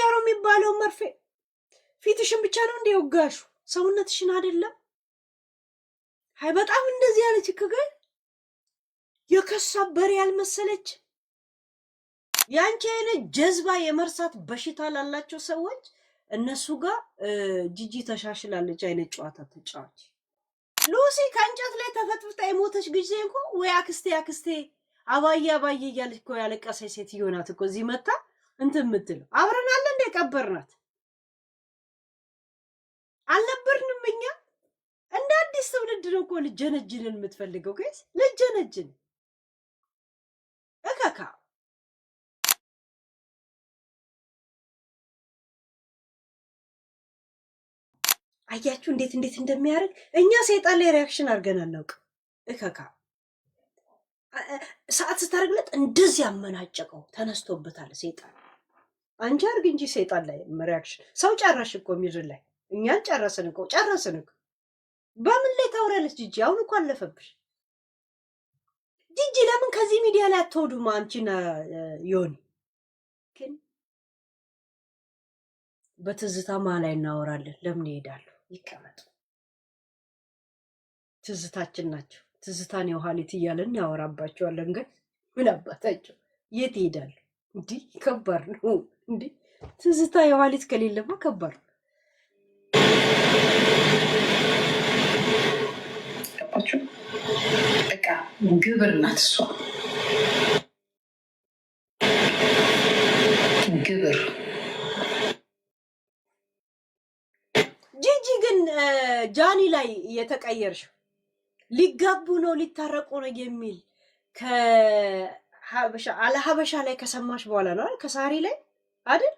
ነው የሚባለው መርፌ ፊትሽን ብቻ ነው እንደ ወጋሹ ሰውነትሽን አይደለም አይ በጣም እንደዚህ ያለች ከገል የከሳበሪ ያልመሰለች ያንቺ አይነት ጀዝባ የመርሳት በሽታ ላላቸው ሰዎች እነሱ ጋር ጂጂ ተሻሽላለች አይነት ጨዋታ ተጫዋች ሉሲ ካንጨት ላይ ተፈጥፍታ የሞተች ጊዜ እኮ ወይ አክስቴ አባዬ እያለች እኮ ያለቀሰች ሴትዮ ናት እኮ እዚህ መጣ እንትን የምትለው አብረን አለ እንደ ቀበርናት አልነበርንም እኛ እንደ አዲስ ትውልድ ነው እኮ ልጀነጅንን የምትፈልገው ጋይስ ልጀነጅን እከካ አያችሁ እንዴት እንደሚያርግ እኛ ሰይጣን ላይ ሪአክሽን አድርገን አናውቅ እከካ ሰዓት ስታርግለት እንደዚህ ያመናጨቀው ተነስቶበታል ሰይጣን አንቺ አርግ እንጂ ሰይጣን ላይ ሪአክሽን ሰው ጨረሽ እኮ ምድር ላይ እኛን ጨረስን እኮ በምን ላይ ታወራለች ጂጂ አሁን እኮ አለፈብሽ ጂጂ ለምን ከዚህ ሚዲያ ላይ አትወዱም አንቺና ዮኒ ግን በትዝታ ላይ እናወራለን ለምን ይሄዳሉ ይቀመጡ ትዝታችን ናቸው ትዝታን የኋሊት እያለን ያወራባቸዋለን ግን ምን አባታቸው የት ይሄዳሉ እንዴ ከባድ ነው እንዴ ትዝታ የኋሊት ከሌለማ ከባድ ነው በቃ ግብር ናት እሷ ግብር ጂጂ ግን ጃኒ ላይ የተቀየርሽው ሊጋቡ ነው ሊታረቁ ነው የሚል ከሀበሻ አለ ሀበሻ ላይ ከሰማሽ በኋላ ነው ከሳሪ ላይ አይደል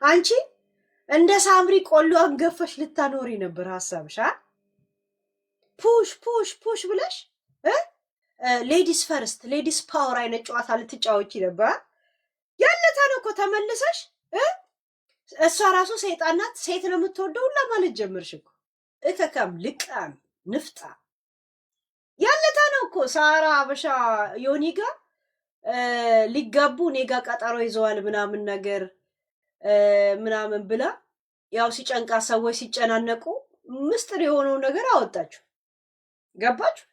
አንቺ እንደ ሳምሪ ቆሎ አንገፈሽ ልታኖሪ ነበር ሐሳብሽ ፑሽ ብለሽ ሌዲስ ፈርስት ሌዲስ ፓወር አይነት ጨዋታ ልትጫወቺ ነበር ያለታ ነው እኮ ተመልሰሽ እሷ ራሱ ሰይጣን ናት ሴት ነው የምትወደው ሁላ ማለት ጀመርሽ እኮ እከካም ልቃም ንፍጣ ያለታ ነው እኮ ሳራ ሀበሻ ዮኒ ጋር ሊጋቡ ኔጋ ቀጠሮ ይዘዋል ምናምን ነገር ምናምን ብላ ያው ሲጨንቃ ሰዎች ሲጨናነቁ ምስጥር የሆነው ነገር አወጣችሁ ገባችሁ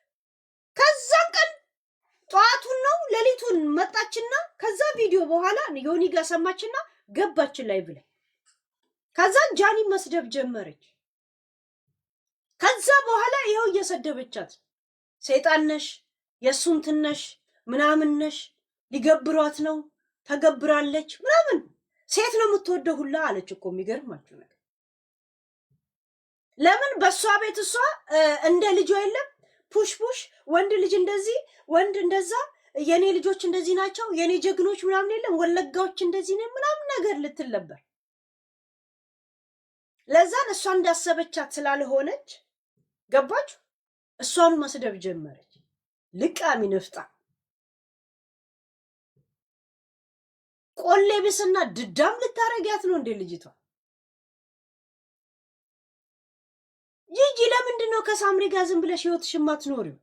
ከዛ ቀን ጧቱን ነው ሌሊቱን መጣችና ከዛ ቪዲዮ በኋላ ዮኒ ጋር ሰማችና ገባች ላይ ብለ ከዛ ጃኒ መስደብ ጀመረች ከዛ በኋላ ይሄው እየሰደበቻት ሰይጣን ነሽ የሱን ትነሽ ምናምን ነሽ ሊገብሯት ነው ተገብራለች ምናምን ሴት ነው የምትወደው ሁላ አለች እኮ የሚገርማችሁ ነገር ለምን በሷ ቤት እሷ እንደ ልጅ የለም ፑሽ ወንድ ልጅ እንደዚህ ወንድ እንደዛ የኔ ልጆች እንደዚህ ናቸው የኔ ጀግኖች ምናምን የለም ወለጋዎች እንደዚህ ነው ምናምን ነገር ልትል ነበር ለዛን እሷ እንዳሰበቻት ስላልሆነች ገባች እሷን መስደብ ጀመረች ልቃሚ ነፍጣ ቆሌ ቢስና ድዳም ልታረጋት ነው እንደ ልጅቷ ጂጂ ለምንድን ነው ከሳምሪ ጋር ዝም ብለሽ ህይወትሽን ማትኖሪው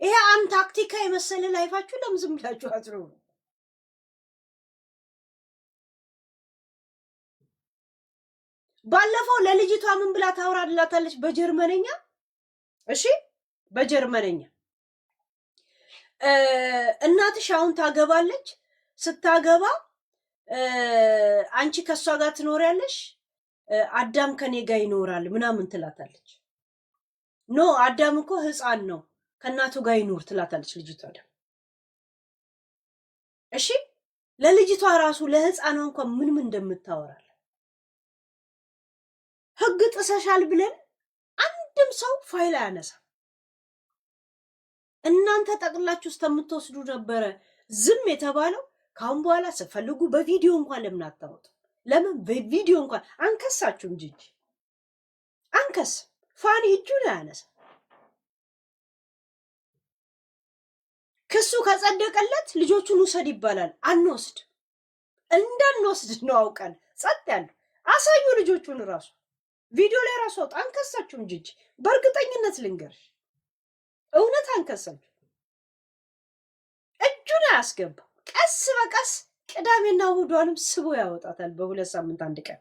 ይሄ አንታክቲካ የመሰለ ላይፋችሁ ለምን ዝም ብላችሁ አትኖሩ ባለፈው ለልጅቷ ምን ብላ ታወራላታለች በጀርመንኛ እሺ በጀርመንኛ እናትሽ አሁን ታገባለች ስታገባ አንቺ ከሷ ጋር ትኖሪያለሽ አዳም ከኔ ጋር ይኖራል ምናምን ትላታለች ኖ አዳም እኮ ህፃን ነው ከናቱ ጋር ይኖር ትላታለች ልጅቷ ደግሞ እሺ ለልጅቷ ራሱ ለህፃኗ እንኳን ምን እንደምታወራል ህግ ጥሰሻል ብለን አንድም ሰው ፋይል አያነሳ እናንተ ጠቅላችሁስተምትወስዱ ነበር ዝም የተባለው ካሁን በኋላ ሲፈልጉ በቪዲዮ እንኳን ለምን አታወጡ ለምን በቪዲዮ እንኳን አንከሳችሁ እንጂ አንከስ ፋኒ እጁን አያነሳ ክሱ ከጸደቀለት ልጆቹን ውሰድ ይባላል አንወስድ እንዳንወስድ ነው አውቀን ጸጥ ያለው አሳዩ ልጆቹን ራሱ ቪዲዮ ላይ ራሱ አንከሳችሁ እንጂ በእርግጠኝነት ልንገርሽ እውነት አንከሳችሁ እጁን አያስገባ። ቀስ በቀስ ቅዳሜና እሑዷንም ስቦ ያወጣታል በሁለት ሳምንት አንድ ቀን።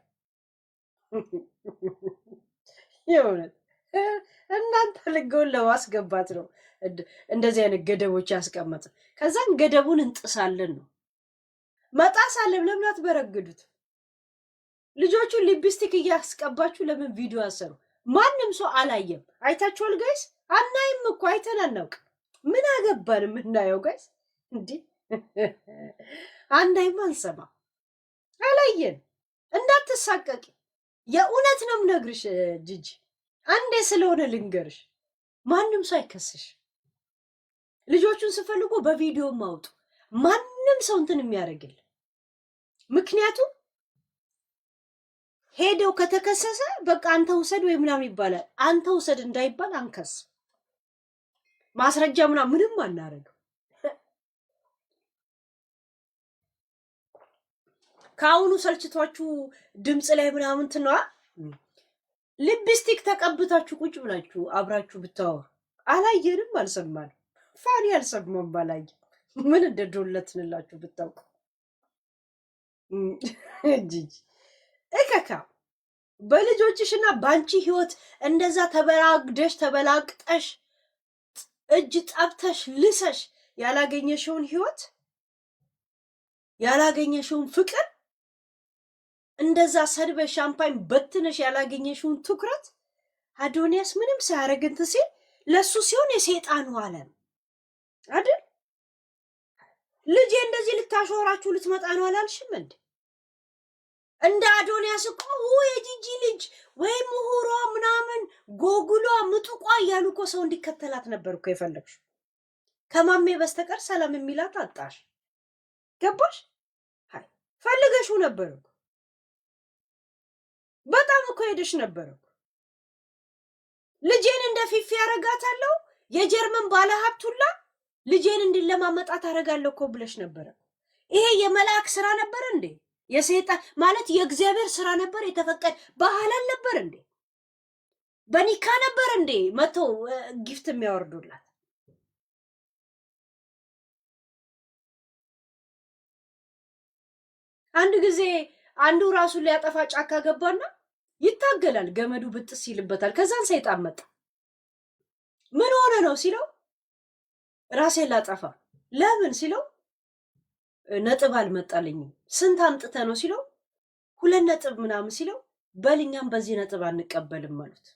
የእውነት እናንተ ልገውን ለማስገባት ነው እንደዚህ አይነት ገደቦች ያስቀመጥ። ከዛም ገደቡን እንጥሳለን ነው መጣስ አለም። ለምን አትበረግዱት? ልጆቹን ሊፕስቲክ እያስቀባችሁ ለምን ቪዲዮ አሰሩ? ማንም ሰው አላየም። አይታችኋል ጋይስ? አናይም እኮ አይተን አናውቅ። ምን አገባን የምናየው ጋይስ? እንዲህ አናይም አንሰማ አላየን። እንዳትሳቀቂ የእውነት ነው የምነግርሽ ጂጂ። አንዴ ስለሆነ ልንገርሽ፣ ማንም ሰው አይከስሽ። ልጆቹን ስፈልጉ በቪዲዮ ማውጡ። ማንም ሰው እንትን የሚያደርግል። ምክንያቱም ሄደው ከተከሰሰ በቃ አንተ ውሰድ ወይ ምናምን ይባላል። አንተ ውሰድ እንዳይባል አንከስ። ማስረጃ ምንም አናረገው። ከአሁኑ ሰልችቷችሁ ድምፅ ላይ ምናምን ትነዋ ሊፕስቲክ ተቀብታችሁ ቁጭ ብላችሁ አብራችሁ ብታወሩ አላየንም፣ አልሰማንም። ፋኒ አልሰማም ባላየ ምን እንደዶለትንላችሁ ብታውቁ። ጂጂ እከካ በልጆችሽና ባንቺ ህይወት እንደዛ ተበላግደሽ ተበላቅጠሽ እጅ ጠብተሽ ልሰሽ ያላገኘሽውን ህይወት ያላገኘሽውን ፍቅር እንደዛ ሰድበሽ ሻምፓኝ በትነሽ ያላገኘሽውን ትኩረት አዶንያስ ምንም ሳያረግንት ሲል ለሱ ሲሆን የሰይጣኑ ዓለም አይደል? ልጄ እንደዚህ ልታሾራችሁ ልትመጣ ነው አላልሽም እንዴ? እንደ አዶንያስ እኮ የጂጂ ልጅ ወይ ምሁሯ ምናምን ጎጉሏ ምጡቋ እያሉ እኮ ሰው እንዲከተላት ነበር እኮ የፈለግሽው። ከማሜ በስተቀር ሰላም የሚላት አጣሽ። ገባሽ? አይ ፈልገሽው ነበር እኮ በጣም እኮ ሄደሽ ነበር እኮ። ልጄን እንደ ፊፊ ያረጋታለሁ የጀርመን ባለሀብት ሁላ ልጄን እንዲለማመጣት አረጋለሁ እኮ ብለሽ ነበር። ይሄ የመላእክ ስራ ነበር እንዴ? የሰይጣን ማለት የእግዚአብሔር ስራ ነበር? የተፈቀደ ባህላል ነበር እንዴ? በኒካ ነበር እንዴ መተው ጊፍት የሚያወርዱላት? አንድ ጊዜ አንዱ ራሱን ሊያጠፋ ጫካ ገባና ይታገላል። ገመዱ ብጥስ ይልበታል። ከዛን ሰይጣን መጣ። ምን ሆነ ነው ሲለው ራሴን ላጠፋ። ለምን ሲለው ነጥብ አልመጣልኝም። ስንት አምጥተ ነው ሲለው 2 ነጥብ ምናምን ሲለው በልኛም በዚህ ነጥብ አንቀበልም አሉት።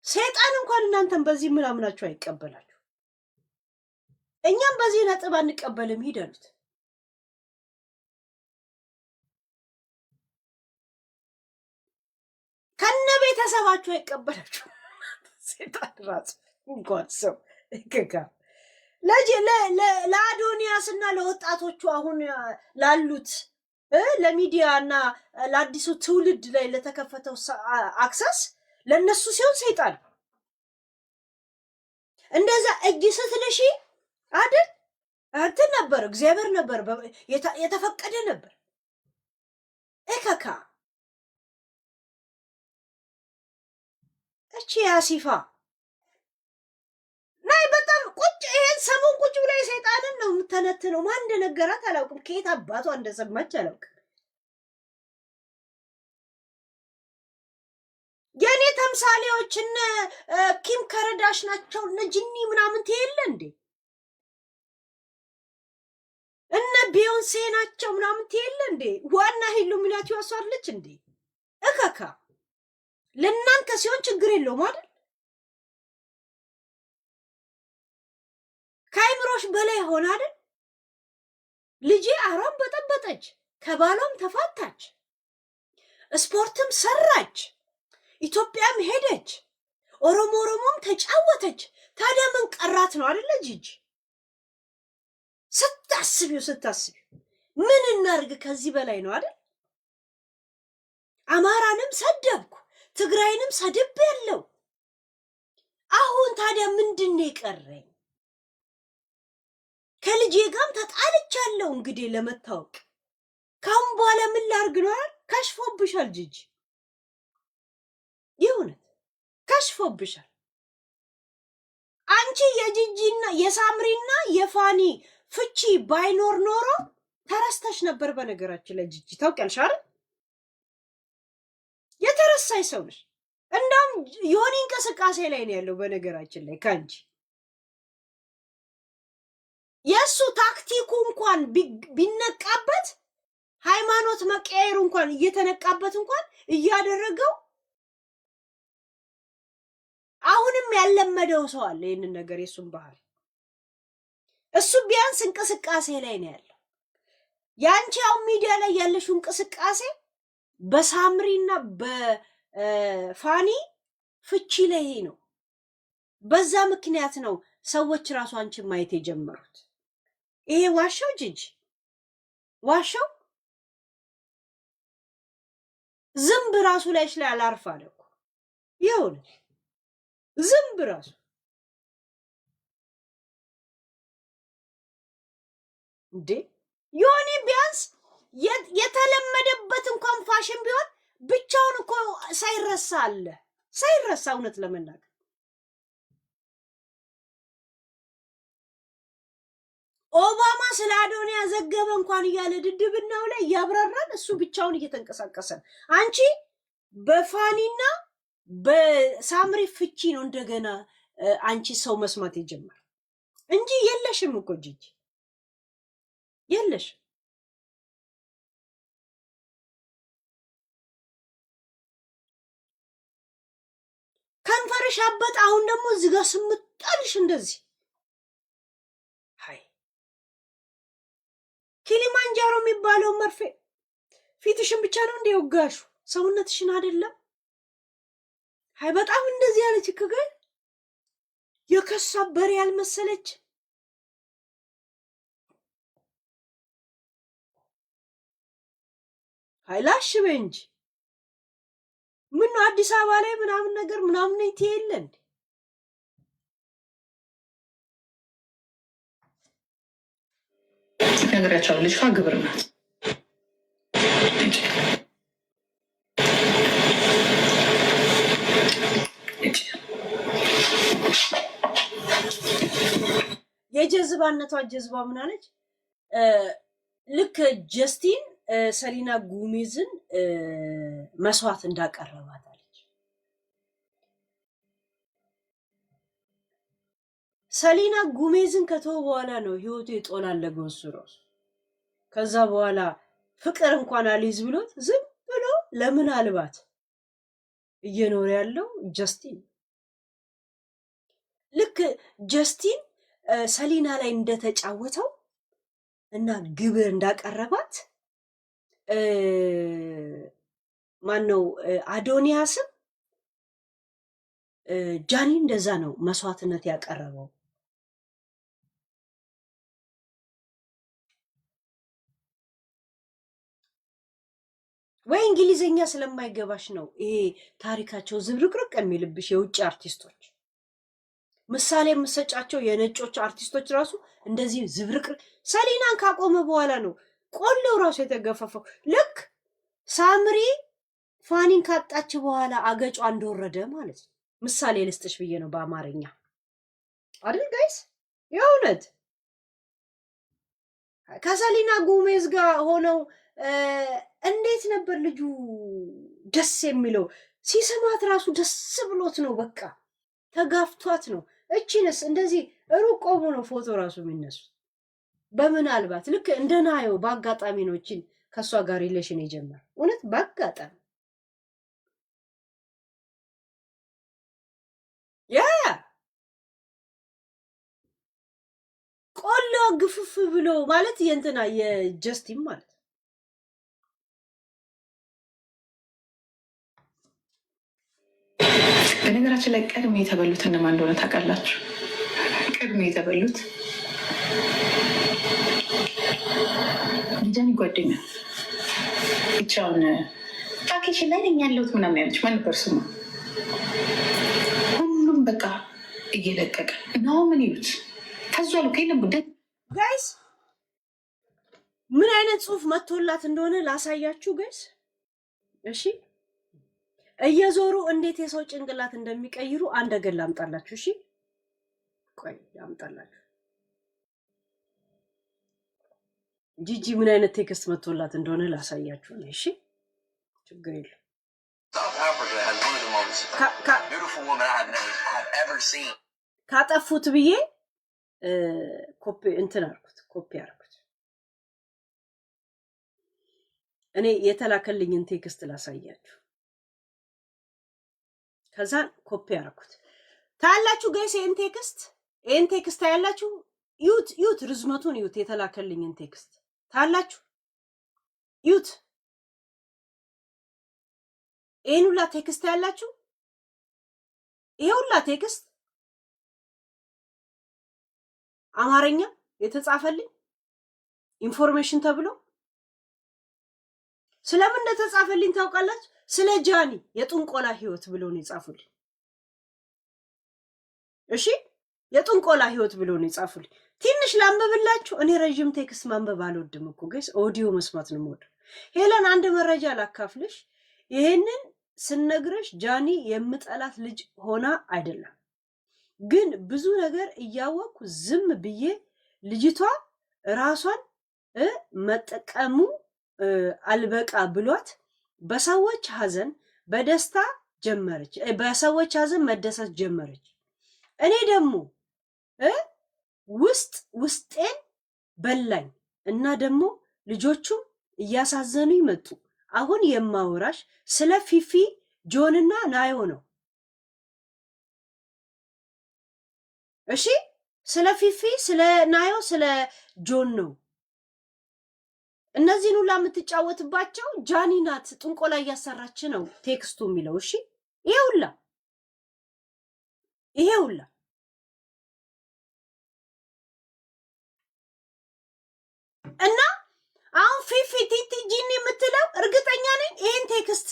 ሰይጣን እንኳን እናንተም በዚህ ምናምናችሁ አይቀበላችሁ። እኛም በዚህ ነጥብ አንቀበልም ሂድ አሉት። ከነ ቤተሰባችሁ አይቀበላችሁ። ሰይጣን ራሱ እንኳን ሰው እከካ ለአዶንያስ እና ለወጣቶቹ አሁን ላሉት ለሚዲያ እና ለአዲሱ ትውልድ ላይ ለተከፈተው አክሰስ ለነሱ ሲሆን ሰይጣን እንደዛ እጅ ስትልሺ አይደል እንትን ነበር፣ እግዚአብሔር ነበር የተፈቀደ ነበር። እከካ እቺ ያሲፋ ናይ በጣም ቁጭ ይሄን ሰሞን ቁጭ ብላ ሰይጣንን ነው የምተነትነው። ማን እንደነገራት አላውቅም። ከየት አባቷ እንደሰማች አላውቅም። የኔ ተምሳሌዎች እነ ኪም ከረዳሽ ናቸው እነ ጂኒ ምናምን ትየለ እንዴ? እነ ቢዮንሴ ናቸው ምናምን ትየለ እንዴ? ዋና ኢሉሚናቲ ዋሷለች እንዴ? እከካ ለእናንተ ሲሆን ችግር የለውም አይደል? ከአይምሮሽ በላይ ሆነ አይደል? ልጄ አሯን በጠበጠች፣ ከባሏም ተፋታች፣ ስፖርትም ሰራች፣ ኢትዮጵያም ሄደች፣ ኦሮሞም ተጫወተች። ታዲያ ምን ቀራት ነው አይደል? ጂጂ ስታስቢው ምን እናርግ ከዚህ በላይ ነው አይደል? አማራንም ሰደብኩ ትግራይንም ሰድብ ያለው አሁን ታዲያ ምንድነው የቀረኝ? ከልጄ ጋርም ተጣልቻለሁ። እንግዲህ ለመታወቅ ካሁን በኋላ ምን ላርግ ነው? ከሽፎብሻል ጂጂ፣ ይሁን ከሽፎብሻል። አንቺ የጂጂና የሳምሪና የፋኒ ፍቺ ባይኖር ኖሮ ተረስተሽ ነበር። በነገራችን ላይ ጂጂ ታውቂያለሽ አይደል? የተረሳይ ሰው ነሽ። እንዳውም የሆነ እንቅስቃሴ ላይ ነው ያለው። በነገራችን ላይ ካንቺ የሱ ታክቲኩ እንኳን ቢነቃበት ሃይማኖት መቀየሩ እንኳን እየተነቃበት እንኳን እያደረገው አሁንም ያለመደው ሰው አለ ይሄንን ነገር የሱን ባህል። እሱ ቢያንስ እንቅስቃሴ ላይ ነው ያለው። ያንቺ አሁን ሚዲያ ላይ ያለሽው እንቅስቃሴ በሳምሪና በፋኒ ፍቺ ላይ ነው። በዛ ምክንያት ነው ሰዎች ራሱ አንቺን ማየት የጀመሩት። ይሄ ዋሻው ጂጂ ዋሻው ዝንብ ራሱ ላይሽ ላይ አላርፍ አለ እኮ ይሁን ዝንብ ራሱ እንዴ ዮኒ ቢያንስ የተለመደበት እንኳን ፋሽን ቢሆን ብቻውን እኮ ሳይረሳ አለ ሳይረሳ እውነት ለመናገር ኦባማ ስለ አዶኒያ ዘገበ እንኳን እያለ ድድብናው ላይ ያብራራል። እሱ ብቻውን እየተንቀሳቀሰ አንቺ በፋኒና በሳምሪ ፍቺ ነው እንደገና አንቺ ሰው መስማት የጀመረ እንጂ የለሽም እኮ ጂጂ የለሽ። ከንፈርሽ አበጥ። አሁን ደግሞ እዚህ ጋር ስምጣልሽ እንደዚህ ኪሊማንጃሮ የሚባለው መርፌ ፊትሽን ብቻ ነው እንደ ወጋሹ ሰውነትሽን አይደለም። ሃይ በጣም እንደዚህ ያለች ከገ የከሳ በሬ ያልመሰለች ሃይላሽ በእንጂ ምን አዲስ አበባ ላይ ምናምን ነገር ምናምን ይተየለን ነገራቸው ልጅ ግብር ናት። የጀዝባነቷ ጀዝባ ምን አለች? ልክ ጀስቲን ሰሊና ጉሜዝን መስዋዕት እንዳቀረባት አለች። ሰሊና ጉሜዝን ከተወ በኋላ ነው ህይወቱ የጦላለገው እሱ ራሱ። ከዛ በኋላ ፍቅር እንኳን አልይዝ ብሎት ዝም ብሎ ለምን አልባት እየኖረ ያለው ጀስቲን። ልክ ጀስቲን ሰሊና ላይ እንደተጫወተው እና ግብር እንዳቀረባት ማነው አዶኒያስም ጃኒ እንደዛ ነው መስዋዕትነት ያቀረበው። ወይ እንግሊዘኛ ስለማይገባሽ ነው ይሄ ታሪካቸው ዝብርቅርቅ የሚልብሽ። የውጭ አርቲስቶች ምሳሌ የምሰጫቸው የነጮች አርቲስቶች ራሱ እንደዚህ ዝብርቅርቅ። ሰሊናን ካቆመ በኋላ ነው ቆሌው ራሱ የተገፈፈው። ልክ ሳምሪ ፋኒን ካጣች በኋላ አገጯ እንደወረደ ማለት ነው። ምሳሌ ልስጥሽ ብዬ ነው በአማርኛ አይደል ጋይስ? የእውነት ከሰሊና ጉሜዝ ጋር ሆነው እንዴት ነበር ልጁ ደስ የሚለው ሲሰማት ራሱ ደስ ብሎት ነው። በቃ ተጋፍቷት ነው። እቺንስ እንደዚህ ሩቅ ቆሞ ነው ፎቶ ራሱ የሚነሱት። በምናልባት ልክ እንደናየው በአጋጣሚ ነው እቺን ከሷ ጋር ሪሌሽን የጀመረ እውነት በአጋጣሚ ያ ቆሎ ግፍፍ ብሎ ማለት የእንትና የጀስቲን ማለት በነገራችን ላይ ቀድሜ የተበሉት እነማን እንደሆነ ታውቃላችሁ? ቀድሜ የተበሉት ጃኒ ጓደኛ ብቻውን ፓኬጅ ላይ ነኝ ያለሁት ምናምን ያለች ማን ነበር ስሟ? ሁሉም በቃ እየለቀቀ ነው። ምን ይሉት ከዛ ነው ከለም ጉዳይ ጋይስ ምን አይነት ጽሁፍ መጥቶላት እንደሆነ ላሳያችሁ ጋይስ። እሺ እየዞሩ እንዴት የሰው ጭንቅላት እንደሚቀይሩ አንድ ነገር ላምጣላችሁ። እሺ ቆይ ያምጣላችሁ። ጂጂ ምን አይነት ቴክስት መጥቶላት እንደሆነ ላሳያችሁ ነው። እሺ ችግር የለም። ካጠፉት ብዬ ኮፒ እንትን አልኩት፣ ኮፒ አልኩት። እኔ የተላከልኝን ቴክስት ላሳያችሁ። ከዛ ኮፒ አልኩት። ታያላችሁ ጋይስ፣ ይሄን ቴክስት ታያላችሁ። ዩት ርዝመቱን ዩት፣ የተላከልኝን ቴክስት ታያላችሁ። ዩት ይሄን ሁላ ቴክስት ታያላችሁ። ይሄ ሁላ ቴክስት አማርኛ የተጻፈልኝ ኢንፎርሜሽን ተብሎ ስለምን እንደተጻፈልኝ ታውቃላችሁ? ስለ ጃኒ የጥንቆላ ህይወት ብሎ ነው የጻፉልኝ። እሺ የጥንቆላ ህይወት ብሎ ነው የጻፉልኝ። ትንሽ ላንብብላችሁ። እኔ ረጅም ቴክስት ማንበብ አልወድም እኮ ጋይስ፣ ኦዲዮ መስማት ነው የምወደው። ሄለን አንድ መረጃ ላካፍልሽ። ይሄንን ስነግረሽ ጃኒ የምጠላት ልጅ ሆና አይደለም፣ ግን ብዙ ነገር እያወቅኩ ዝም ብዬ ልጅቷ ራሷን መጠቀሙ አልበቃ ብሏት በሰዎች ሐዘን በደስታ ጀመረች፣ በሰዎች ሐዘን መደሰት ጀመረች። እኔ ደግሞ ውስጤን በላኝ እና ደግሞ ልጆቹም እያሳዘኑ ይመጡ። አሁን የማወራሽ ስለ ፊፊ ጆንና ናዮ ነው። እሺ ስለ ፊፊ፣ ስለ ናዮ፣ ስለ ጆን ነው። እነዚህን ሁላ የምትጫወትባቸው ጃኒ ናት። ጥንቆላ እያሰራች ነው ቴክስቱ የሚለው። እሺ ይሄ ሁላ እና አሁን ፊፊ ቲቲ ጂኒ የምትለው እርግጠኛ ነኝ ይሄን ቴክስት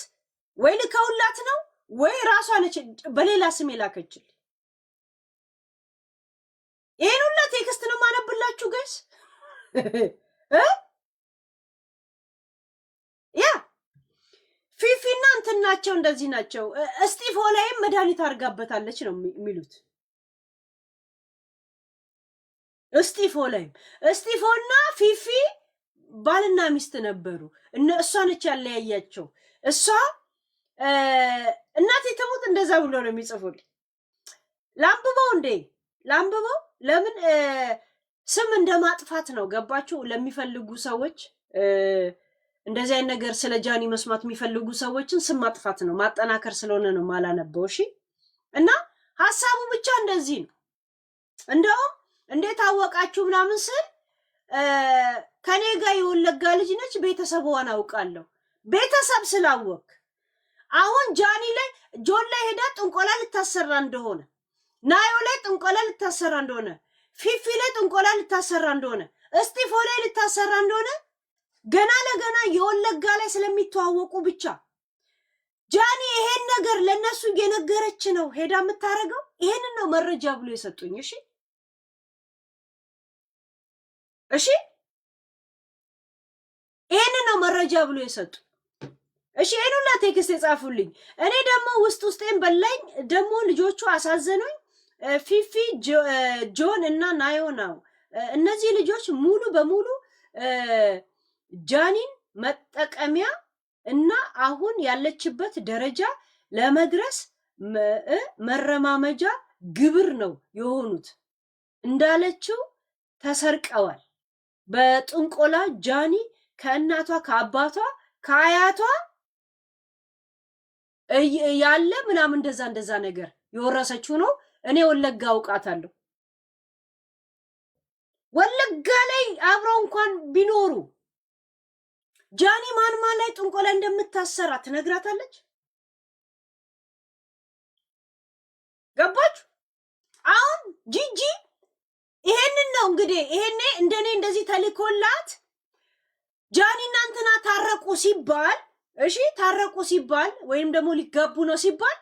ወይ ልከውላት ነው ወይ ራሷ ነች በሌላ ስም የላከችል። ይሄን ሁላ ቴክስት ነው ማነብላችሁ ጋይስ። ያ ፊፊና እንትን ናቸው፣ እንደዚህ ናቸው። እስጢፎ ላይም መድኃኒት አድርጋበታለች ነው የሚሉት። እስጢፎና ፊፊ ባልና ሚስት ነበሩ። እሷ ነች ያለያያቸው። እሷ እናቴ ተሞት እንደዛ ብሎ ነው የሚጽፉልኝ። ላንብበው ለምን ስም እንደማጥፋት ነው። ገባችሁ? ለሚፈልጉ ሰዎች እንደዚህ አይነት ነገር ስለ ጃኒ መስማት የሚፈልጉ ሰዎችን ስም ማጥፋት ነው፣ ማጠናከር ስለሆነ ነው ማላነበው። እሺ እና ሐሳቡ ብቻ እንደዚህ ነው። እንደውም እንዴት አወቃችሁ ምናምን ስል ከኔ ጋር የወለጋ ልጅ ነች፣ ቤተሰቧን አውቃለሁ። ቤተሰብ ስላወቅ አሁን ጆን ላይ ሄዳ ጥንቆላ ልታሰራ እንደሆነ፣ ናዮ ላይ ጥንቆላ ልታሰራ እንደሆነ፣ ፊፊ ላይ ጥንቆላ ልታሰራ እንደሆነ፣ እስጢፎ ላይ ልታሰራ እንደሆነ ገና ለገና የወለጋ ላይ ስለሚተዋወቁ ብቻ ጃኒ ይሄን ነገር ለነሱ እየነገረች ነው ሄዳ የምታረገው። ይሄንን ነው መረጃ ብሎ የሰጡኝ። እሺ ይሄንን ነው መረጃ ብሎ የሰጡ። እሺ ይሄን ሁላ ቴክስት የጻፉልኝ። እኔ ደግሞ ውስጤን በላኝ። ደግሞ ልጆቹ አሳዘኑኝ። ፊፊ ጆን እና ናዮ ነው። እነዚህ ልጆች ሙሉ በሙሉ ጃኒን መጠቀሚያ እና አሁን ያለችበት ደረጃ ለመድረስ መረማመጃ ግብር ነው የሆኑት። እንዳለችው ተሰርቀዋል በጥንቆላ። ጃኒ ከእናቷ ከአባቷ ከአያቷ ያለ ምናምን እንደዛ ነገር የወረሰችው ነው። እኔ ወለጋ አውቃታለሁ። ወለጋ ላይ አብረው እንኳን ቢኖሩ ጃኒ ማን ላይ ጥንቆላ እንደምታሰራ ትነግራታለች። ገባችሁ? አሁን ጂጂ ይሄንን ነው እንግዲህ ይሄኔ እንደኔ እንደዚህ ተልኮላት ጃኒና እንትና ታረቁ ሲባል፣ እሺ ታረቁ ሲባል ወይም ደግሞ ሊጋቡ ነው ሲባል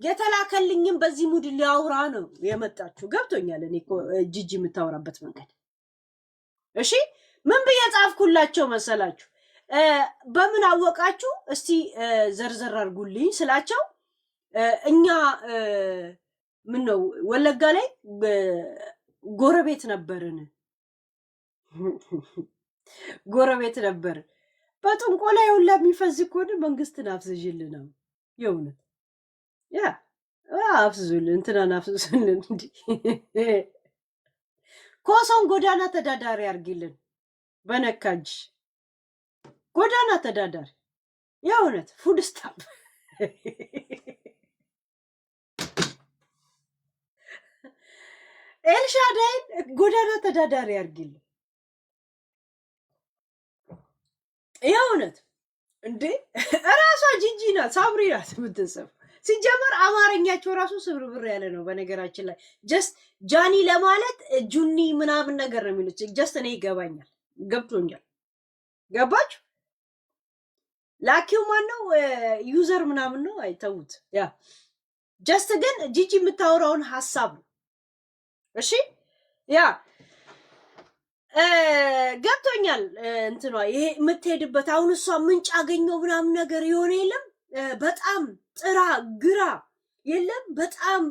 የተላከልኝም በዚህ ሙድ ሊያውራ ነው የመጣችሁ። ገብቶኛል። እኔ እኮ ጂጂ የምታወራበት መንገድ። እሺ ምን ብዬ ጻፍኩላቸው መሰላችሁ? በምን አወቃችሁ እስቲ ዘርዘር አድርጉልኝ ስላቸው እኛ ምን ነው ወለጋ ላይ ጎረቤት ነበርን ጎረቤት ነበር በጥንቆላ ሁላ የሚፈዝ ከሆነ መንግስትን አፍዝዥልን ነው የእውነት ያ አፍዝዙልን እንትናን አፍዝዙልን እንዲ ኮሶን ጎዳና ተዳዳሪ አርጊልን በነካጅ ጎዳና ተዳዳሪ የእውነት ፉድ ስታምፕ ኤልሻዳይን ጎዳና ተዳዳሪ አርጊልን የእውነት እንዴ እራሷ ጂጂ ናት ሳምሪ ናት የምትጽፍ ሲጀመር አማርኛቸው ራሱ ስብርብር ያለ ነው በነገራችን ላይ ጀስት ጃኒ ለማለት ጁኒ ምናምን ነገር ነው የሚሉት ጀስት እኔ ይገባኛል ገብቶኛል ገባችሁ ላኪው ማን ነው ዩዘር ምናምን ነው አይተውት ያ ጀስት ግን ጂጂ የምታወራውን ሐሳብ ነው እሺ ያ ገብቶኛል እንትኗ ይሄ የምትሄድበት አሁን እሷ ምንጭ አገኘው ምናምን ነገር የሆነ የለም በጣም ጥራ ግራ የለም በጣም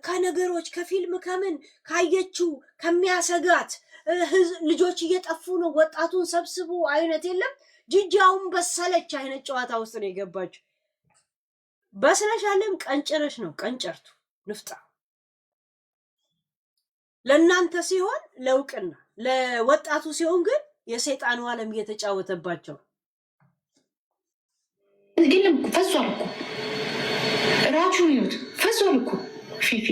ከነገሮች ከፊልም ከምን ካየችው ከሚያሰጋት ልጆች እየጠፉ ነው ወጣቱን ሰብስቡ አይነት የለም ጂጂያውን በሰለች አይነት ጨዋታ ውስጥ ነው የገባችው በስለሻለም ቀንጭረሽ ነው ቀንጨርቱ ንፍጣ ለእናንተ ሲሆን ለውቅና ለወጣቱ ሲሆን ግን የሰይጣኑ ዓለም እየተጫወተባቸው ግን ፈዟል እኮ ራቹን ይዩት ፈዟል እኮ ፊፊ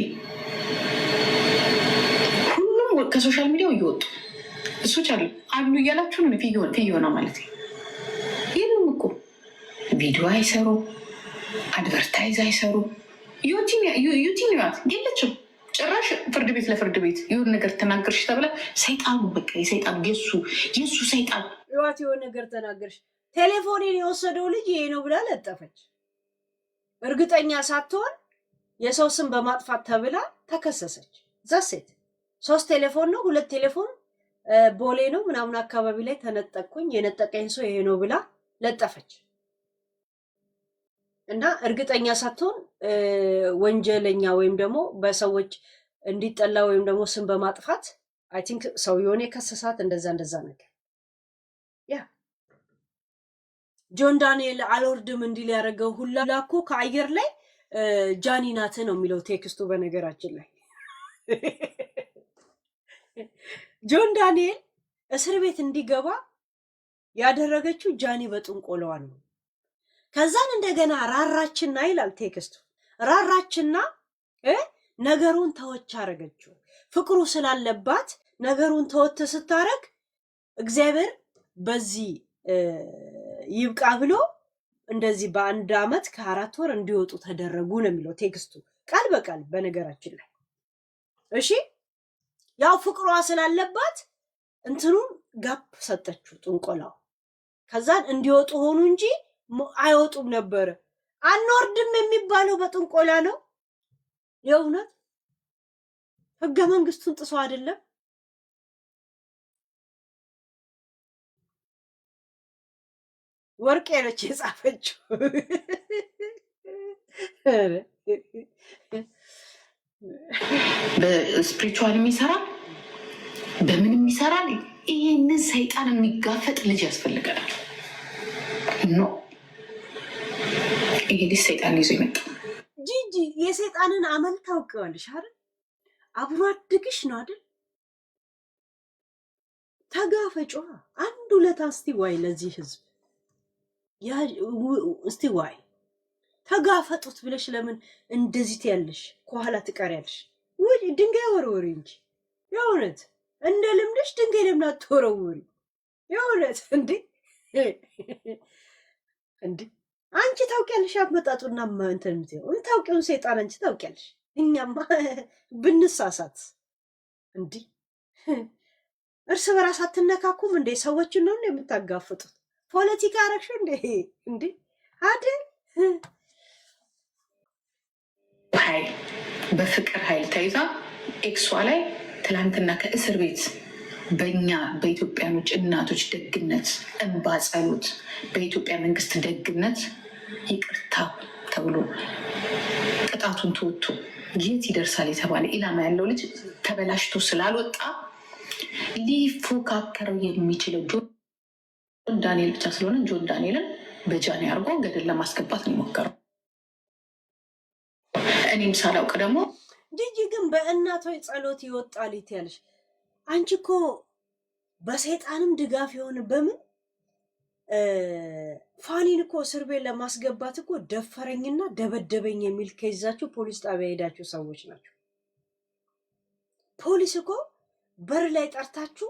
ሁሉም ከሶሻል ሚዲያው እየወጡ እሶች አሉ እያላችሁ ነው ፊዮና ማለት የሉም እኮ ቪዲዮ አይሰሩ አድቨርታይዝ አይሰሩ ዩቲዩብ ናት የለችም ጭራሽ ፍርድ ቤት ለፍርድ ቤት ይሁን ነገር ተናገርሽ ተብላ ሰይጣኑ በቃ የሰይጣን የሱ ሰይጣን ይዋት ይሁን ነገር ተናገርሽ ቴሌፎኔን የወሰደው ልጅ ይሄ ነው ብላ ለጠፈች እርግጠኛ ሳትሆን የሰው ስም በማጥፋት ተብላ ተከሰሰች ዛሴት 3 ቴሌፎን ነው 2 ቴሌፎን ቦሌ ነው ምናምን አካባቢ ላይ ተነጠቅኩኝ የነጠቀኝ ሰው ይሄ ነው ብላ ለጠፈች እና እርግጠኛ ሳትሆን ወንጀለኛ ወይም ደግሞ በሰዎች እንዲጠላ ወይም ደግሞ ስም በማጥፋት አይ ቲንክ ሰው የሆነ ከሰሳት እንደዛ ነገር ያ ጆን ዳንኤል አልወርድም እንዲል ያደረገው ሁላ ላኮ ከአየር ላይ ጃኒ ናት ነው የሚለው ቴክስቱ በነገራችን ላይ ጆን ዳንኤል እስር ቤት እንዲገባ ያደረገችው ጃኒ በጥንቆላዋ ነው ከዛን እንደገና ራራችና ይላል ቴክስቱ ራራችና ነገሩን ተወች አረገችው ፍቅሩ ስላለባት ነገሩን ተወት ስታረግ እግዚአብሔር በዚህ ይብቃ ብሎ እንደዚህ በአንድ አመት ከ4 ወር እንዲወጡ ተደረጉ ነው የሚለው ቴክስቱ ቃል በቃል በነገራችን ላይ እሺ ያው ፍቅሯ ስላለባት እንትኑን ጋፕ ሰጠችው ጥንቆላው ከዛን እንዲወጡ ሆኑ እንጂ አይወጡም ነበር አንወርድም የሚባለው በጥንቆላ ነው የእውነት ህገ መንግስቱን ጥሶ አይደለም ወርቄ ነች የጻፈችው በስፒሪቹዋል የሚሰራ በምን የሚሰራ ይሄንን ሰይጣን የሚጋፈጥ ልጅ ያስፈልገናል ኖ ይሄ ልጅ ሰይጣን ይዞ ይመጣ ጂጂ የሰይጣንን አመል ታውቂዋለሽ አይደል አብሮ አድግሽ ነው አይደል ተጋፈጫ አንድ ሁለት አስቲ ዋይ ለዚህ ህዝብ ያ እስቲ ዋይ ተጋፈጡት ብለሽ ለምን እንደዚህ ትያለሽ ከኋላ ትቀሪያለሽ ወይ ድንጋይ ወርወሪ እንጂ የእውነት እንደ ልምድሽ ድንጋይ ለምን አትወረውሪ የእውነት እንዴ አንቺ ታውቂያለሽ አመጣጡና እንትን ምትው ታውቂውን ሰይጣን አንቺ ታውቂያለሽ እኛማ ብንሳሳት እንዴ እርስ በራስ አትነካኩም እንዴ ሰዎችን ነው የምታጋፍጡት ፖለቲካ አረክሽ እንዴ አይደል ኃይል በፍቅር ኃይል ተይዛ ኤክሷ ላይ ትላንትና ከእስር ቤት በእኛ በኢትዮጵያኖች እናቶች ደግነት እንባ ጸሎት በኢትዮጵያ መንግስት ደግነት ይቅርታ ተብሎ ቅጣቱን ተወጥቶ የት ይደርሳል የተባለ ኢላማ ያለው ልጅ ተበላሽቶ ስላልወጣ ሊፎካከረው የሚችለው ጆን ዳንኤል ብቻ ስለሆነ ጆን ዳንኤልን በጃኔ አድርጎ ገደል ለማስገባት ነው የሞከረው። እኔም ሳላውቅ ደግሞ ጂጂ ግን በእናቶች ጸሎት ይወጣል ያለሽ አንቺ እኮ በሰይጣንም ድጋፍ የሆነ በምን ፋኒን እኮ እስር ቤት ለማስገባት እኮ ደፈረኝና ደበደበኝ የሚል ከይዛችሁ ፖሊስ ጣቢያ ሄዳችሁ ሰዎች ናቸው። ፖሊስ እኮ በር ላይ ጠርታችሁ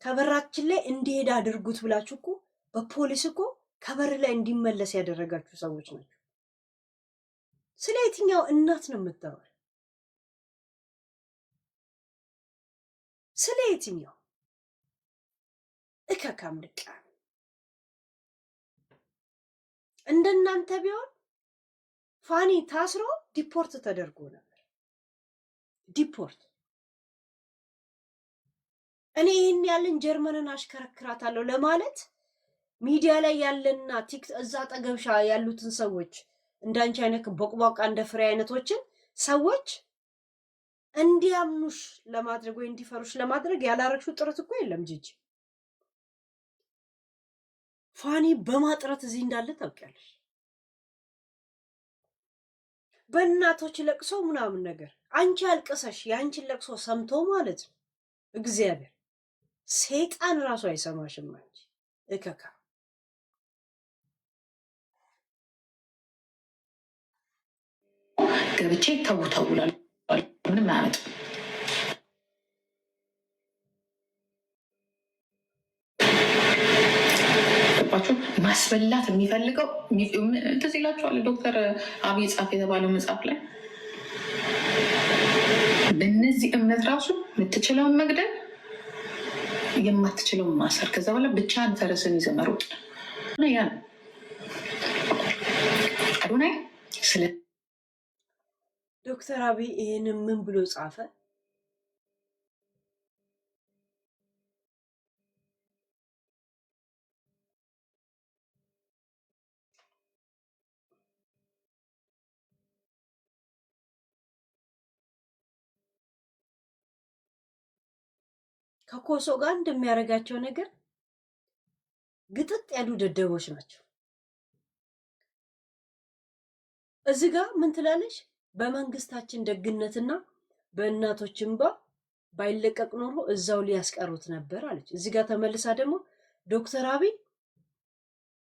ከበራችን ላይ እንዲሄድ አድርጉት ብላችሁ እኮ በፖሊስ እኮ ከበር ላይ እንዲመለስ ያደረጋችሁ ሰዎች ናቸው። ስለ የትኛው እናት ነው የምታወራው? ስለ የትኛው እከካም ልቃ እንደናንተ ቢሆን ፋኒ ታስሮ ዲፖርት ተደርጎ ነበር። ዲፖርት እኔ ይህን ያለን ጀርመንን አሽከረክራታለሁ ለማለት ሚዲያ ላይ ያለና እዛ አጠገብሻ ያሉትን ሰዎች እንዳንቺ አይነት ቦቅቧቃ እንደ ፍሬ አይነቶችን ሰዎች እንዲያምኑሽ ለማድረግ ወይ እንዲፈሩሽ ለማድረግ ያላረግሽው ጥረት እኮ የለም ጂጂ። ፋኒ በማጥረት እዚህ እንዳለ ታውቂያለሽ። በእናቶች ለቅሶ ምናምን ነገር አንቺ አልቅሰሽ የአንቺን ለቅሶ ሰምቶ ማለት ነው እግዚአብሔር ሰይጣን ራሱ አይሰማሽም። አንቺ እከካ ገብቼ ተውላል ምንም አያመጣም። ማስበላት የሚፈልገው ትዝ ይላችኋል ዶክተር አብይ ጻፍ የተባለው መጽሐፍ ላይ በእነዚህ እምነት ራሱ የምትችለውን መግደል የማትችለውን ማሰር ከዛ በኋላ ብቻህን ፈረስን ይዘህ መሮጥ ያ ነው አዶናይ። ስለ ዶክተር አብይ ይህንን ምን ብሎ ጻፈ? ከኮሶ ጋር እንደሚያደርጋቸው ነገር ግጥጥ ያሉ ደደቦች ናቸው። እዚህ ጋር ምን ትላለች? በመንግስታችን ደግነትና በእናቶች እንባ ባይለቀቅ ኖሮ እዛው ሊያስቀሩት ነበር አለች። እዚህ ጋር ተመልሳ ደግሞ ዶክተር አብይ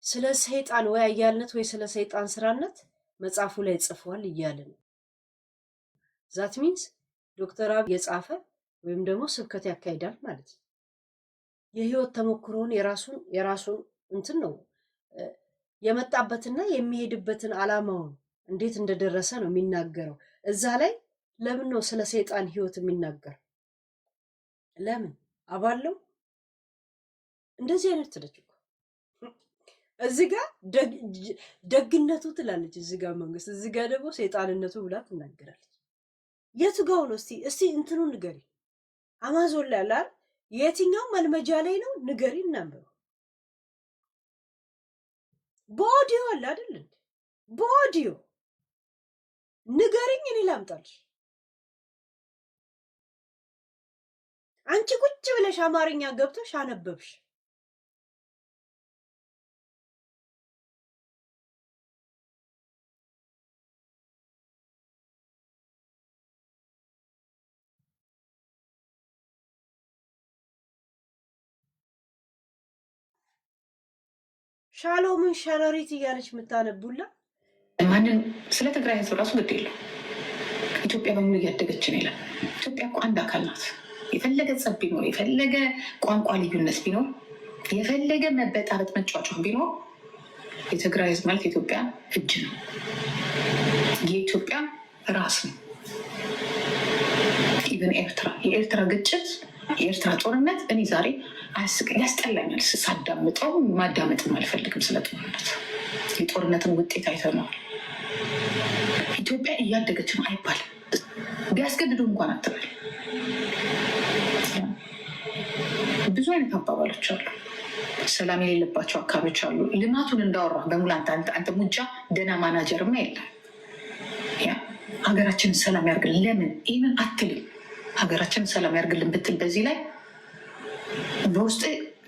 ስለ ሰይጣን ወይ አያልነት ወይ ስለ ሰይጣን ስራነት መጽሐፉ ላይ ጽፏል እያለ ነው። ዛት ሚንስ ዶክተር አብይ የጻፈ ወይም ደግሞ ስብከት ያካሂዳል ማለት ነው። የህይወት ተሞክሮውን የራሱን እንትን ነው የመጣበትና የሚሄድበትን ዓላማውን እንዴት እንደደረሰ ነው የሚናገረው። እዛ ላይ ለምን ነው ስለ ሰይጣን ህይወት የሚናገር? ለምን አባለው እንደዚህ አይነት ትለች እኮ እዚህ ጋር ደግነቱ ትላለች፣ እዚህ ጋር መንግስት፣ እዚህ ጋር ደግሞ ሰይጣንነቱ ብላ ትናገራለች። የቱ ጋው ነው? እስቲ እንትኑ ንገሪ። አማዞን ላይ አለ የትኛው መልመጃ ላይ ነው ንገሪ እናንብበው። በኦዲዮ አለ አይደል እንዴ? በኦዲዮ ንገሪኝ፣ እኔ ላምጣልሽ። አንቺ ቁጭ ብለሽ አማርኛ ገብተሽ አነበብሽ። ሻሎምን ሸረሪት እያለች የምታነቡላ ማንን ስለ ትግራይ ህዝብ ራሱ ግድ የለው። ኢትዮጵያ በሙሉ እያደገች ነው ይላል። ኢትዮጵያ እኮ አንድ አካል ናት። የፈለገ ጸብ ቢኖር፣ የፈለገ ቋንቋ ልዩነት ቢኖር፣ የፈለገ መበጣበጥ መጫጫህ ቢኖር የትግራይ ህዝብ ማለት የኢትዮጵያ እጅ ነው፣ የኢትዮጵያ ራስ ነው። ኢቨን የኤርትራ ግጭት፣ የኤርትራ ጦርነት እኔ ዛሬ ያስጠላኛል ሳዳምጠው። ማዳመጥም አልፈልግም ስለ ጦርነት። የጦርነትን ውጤት አይተነዋል። ኢትዮጵያ እያደገች ነው አይባልም። ቢያስገድዱ እንኳን አትበል። ብዙ አይነት አባባሎች አሉ። ሰላም የሌለባቸው አካባቢዎች አሉ። ልማቱን እንዳወራ በሙሉ አንተ ሙጃ ደህና ማናጀርማ የለም። ሀገራችንን ሰላም ያርግልን። ለምን ይህንን አትልም? ሀገራችንን ሰላም ያርግልን ብትል በዚህ ላይ በውስጥ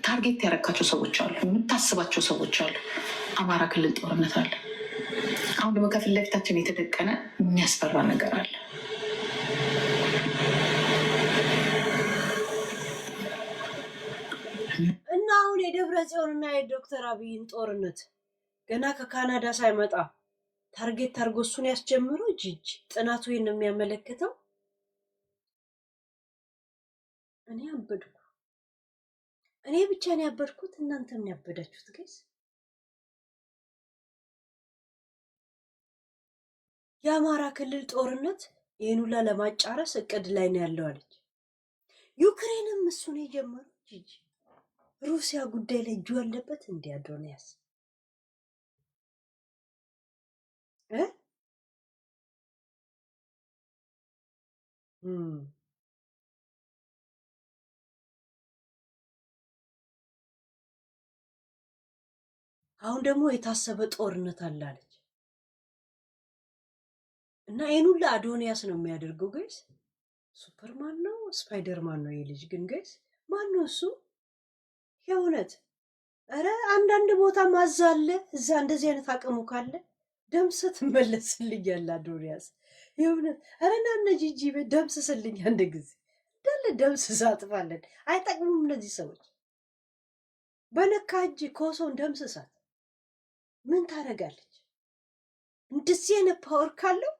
ታርጌት ያረካቸው ሰዎች አሉ፣ የምታስባቸው ሰዎች አሉ። አማራ ክልል ጦርነት አለ። አሁን ደግሞ ከፊት ለፊታችን የተደቀነ የሚያስፈራ ነገር አለ። እና አሁን የደብረ ጽዮንና የዶክተር አብይን ጦርነት ገና ከካናዳ ሳይመጣ ታርጌት አድርጎ እሱን ያስጀምረው ጂጂ ጥናቱ ይህን የሚያመለክተው። እኔ አበድኩ። እኔ ብቻ ነው ያበድኩት? እናንተም ነው ያበዳችሁት? ጋይስ የአማራ ክልል ጦርነት ይህን ሁላ ለማጫረስ እቅድ ላይ ነው ያለው አለች። ዩክሬንም እሱ ነው የጀመረው ጂጂ። ሩሲያ ጉዳይ ላይ እጁ ያለበት እንዲ አዶንያስ አሁን ደግሞ የታሰበ ጦርነት አለ አለች እና ይህን ሁላ አዶንያስ ነው የሚያደርገው ጋይስ። ሱፐርማን ነው ስፓይደርማን ነው የልጅ ግን ጋይስ ማን ነው እሱ? የእውነት ኧረ አንዳንድ ቦታ ማዛለ እዛ እንደዚህ አይነት አቅሙ ካለ ደምሰት መለስልኛል አዶንያስ። የእውነት ኧረ ናነ ጂጂ ደምስስልኝ አንድ ጊዜ እንዳለ ደምስስ አጥፋለን። አይጠቅሙም እነዚህ ሰዎች። በነካ እጅ ኮሶን ደምስሳት ምን ታደርጋለች? እንደዚህ አይነት ፓወር ካለው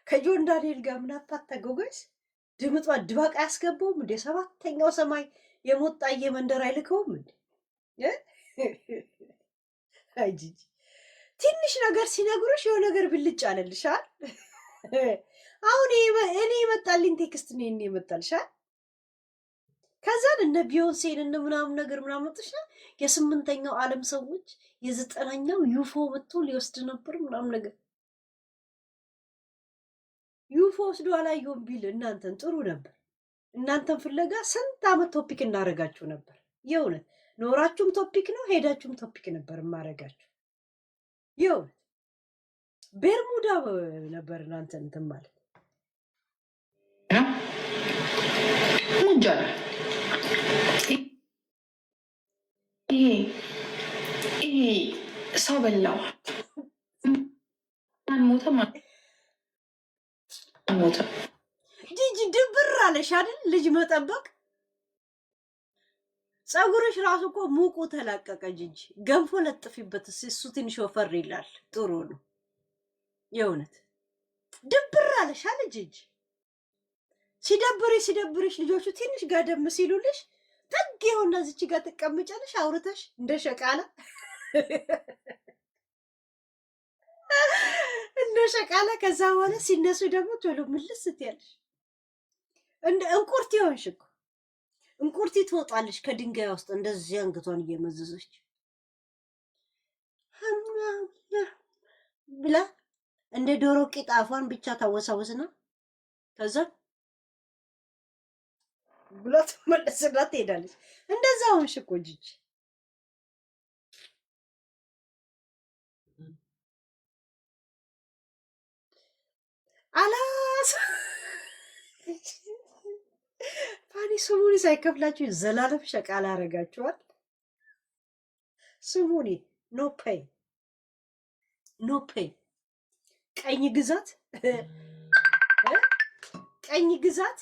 ከጆን ዳንኤል ጋር ምናፋት ተጎገስ ድምጧ ድባቅ አያስገባውም እንዴ? ሰባተኛው ሰማይ የሞጣዬ መንደር አይልከውም እንዴ? አይ ጂጂ ትንሽ ነገር ሲነግሩሽ የሆነ ነገር ብልጭ አለልሻል። አሁን እኔ የመጣልኝ ቴክስት ነው እኔ የመጣልሻል። ከዛን እነ ቢዮንሴን እነ ምናምን ነገር ምናምን መጥተሻ የ8ኛው ዓለም ሰዎች የ9ኛው ዩፎ መጥቶ ሊወስድ ነበር ምናምን ነገር ዩፎ ወስዶ አላየሁም ቢል እናንተን ጥሩ ነበር። እናንተን ፍለጋ ስንት ዓመት ቶፒክ እናደርጋችሁ ነበር። የእውነት ኖራችሁም ቶፒክ ነው፣ ሄዳችሁም ቶፒክ ነበር የማደርጋችሁ። የእውነት ቤርሙዳ ነበር እናንተን እንትን ማለት ሙጃል ይሄ ሰው በላው ሞተ ሞተ። ጂጂ ድብር አለሽ አይደል? ልጅ መጠበቅ ፀጉርሽ ራሱ እኮ ሙቁ ተላቀቀ። ጂጂ ገንፎ ለጥፊበት እሱ ትንሽ ወፈር ይላል። ጥሩ ነው። የእውነት ድብር አለሽ አለ ጂጂ። ሲደብርሽ ልጆቹ ትንሽ ጋደም ሲሉልሽ ጥግ ይኸውና እዚች ጋር ትቀምጫለሽ አውርተሽ እንደ ሸቃላ እንደ ሸቃላ። ከዛ በኋላ ሲነሱ ደግሞ ቶሎ ምልስ ስትያለሽ እንደ እንቁርቲ ሆንሽ እኮ። እንቁርቲ ትወጣለሽ ከድንጋይ ውስጥ እንደዚህ አንገቷን እየመዘዘች ብላ እንደ ዶሮ ቂጥ አፏን ብቻ ታወሳወስና ከዛ ብላ ትመለስና ትሄዳለች። እንደዛ ሆንሽ እኮ ጂጂ። አላስ ፋኒ ስሙኒ ሳይከፍላችሁ ዘላለም ሸቃላ አረጋችኋል። ስሙኒ ኖ ፔይ ኖ ፔይ። ቀኝ ግዛት ቀኝ ግዛት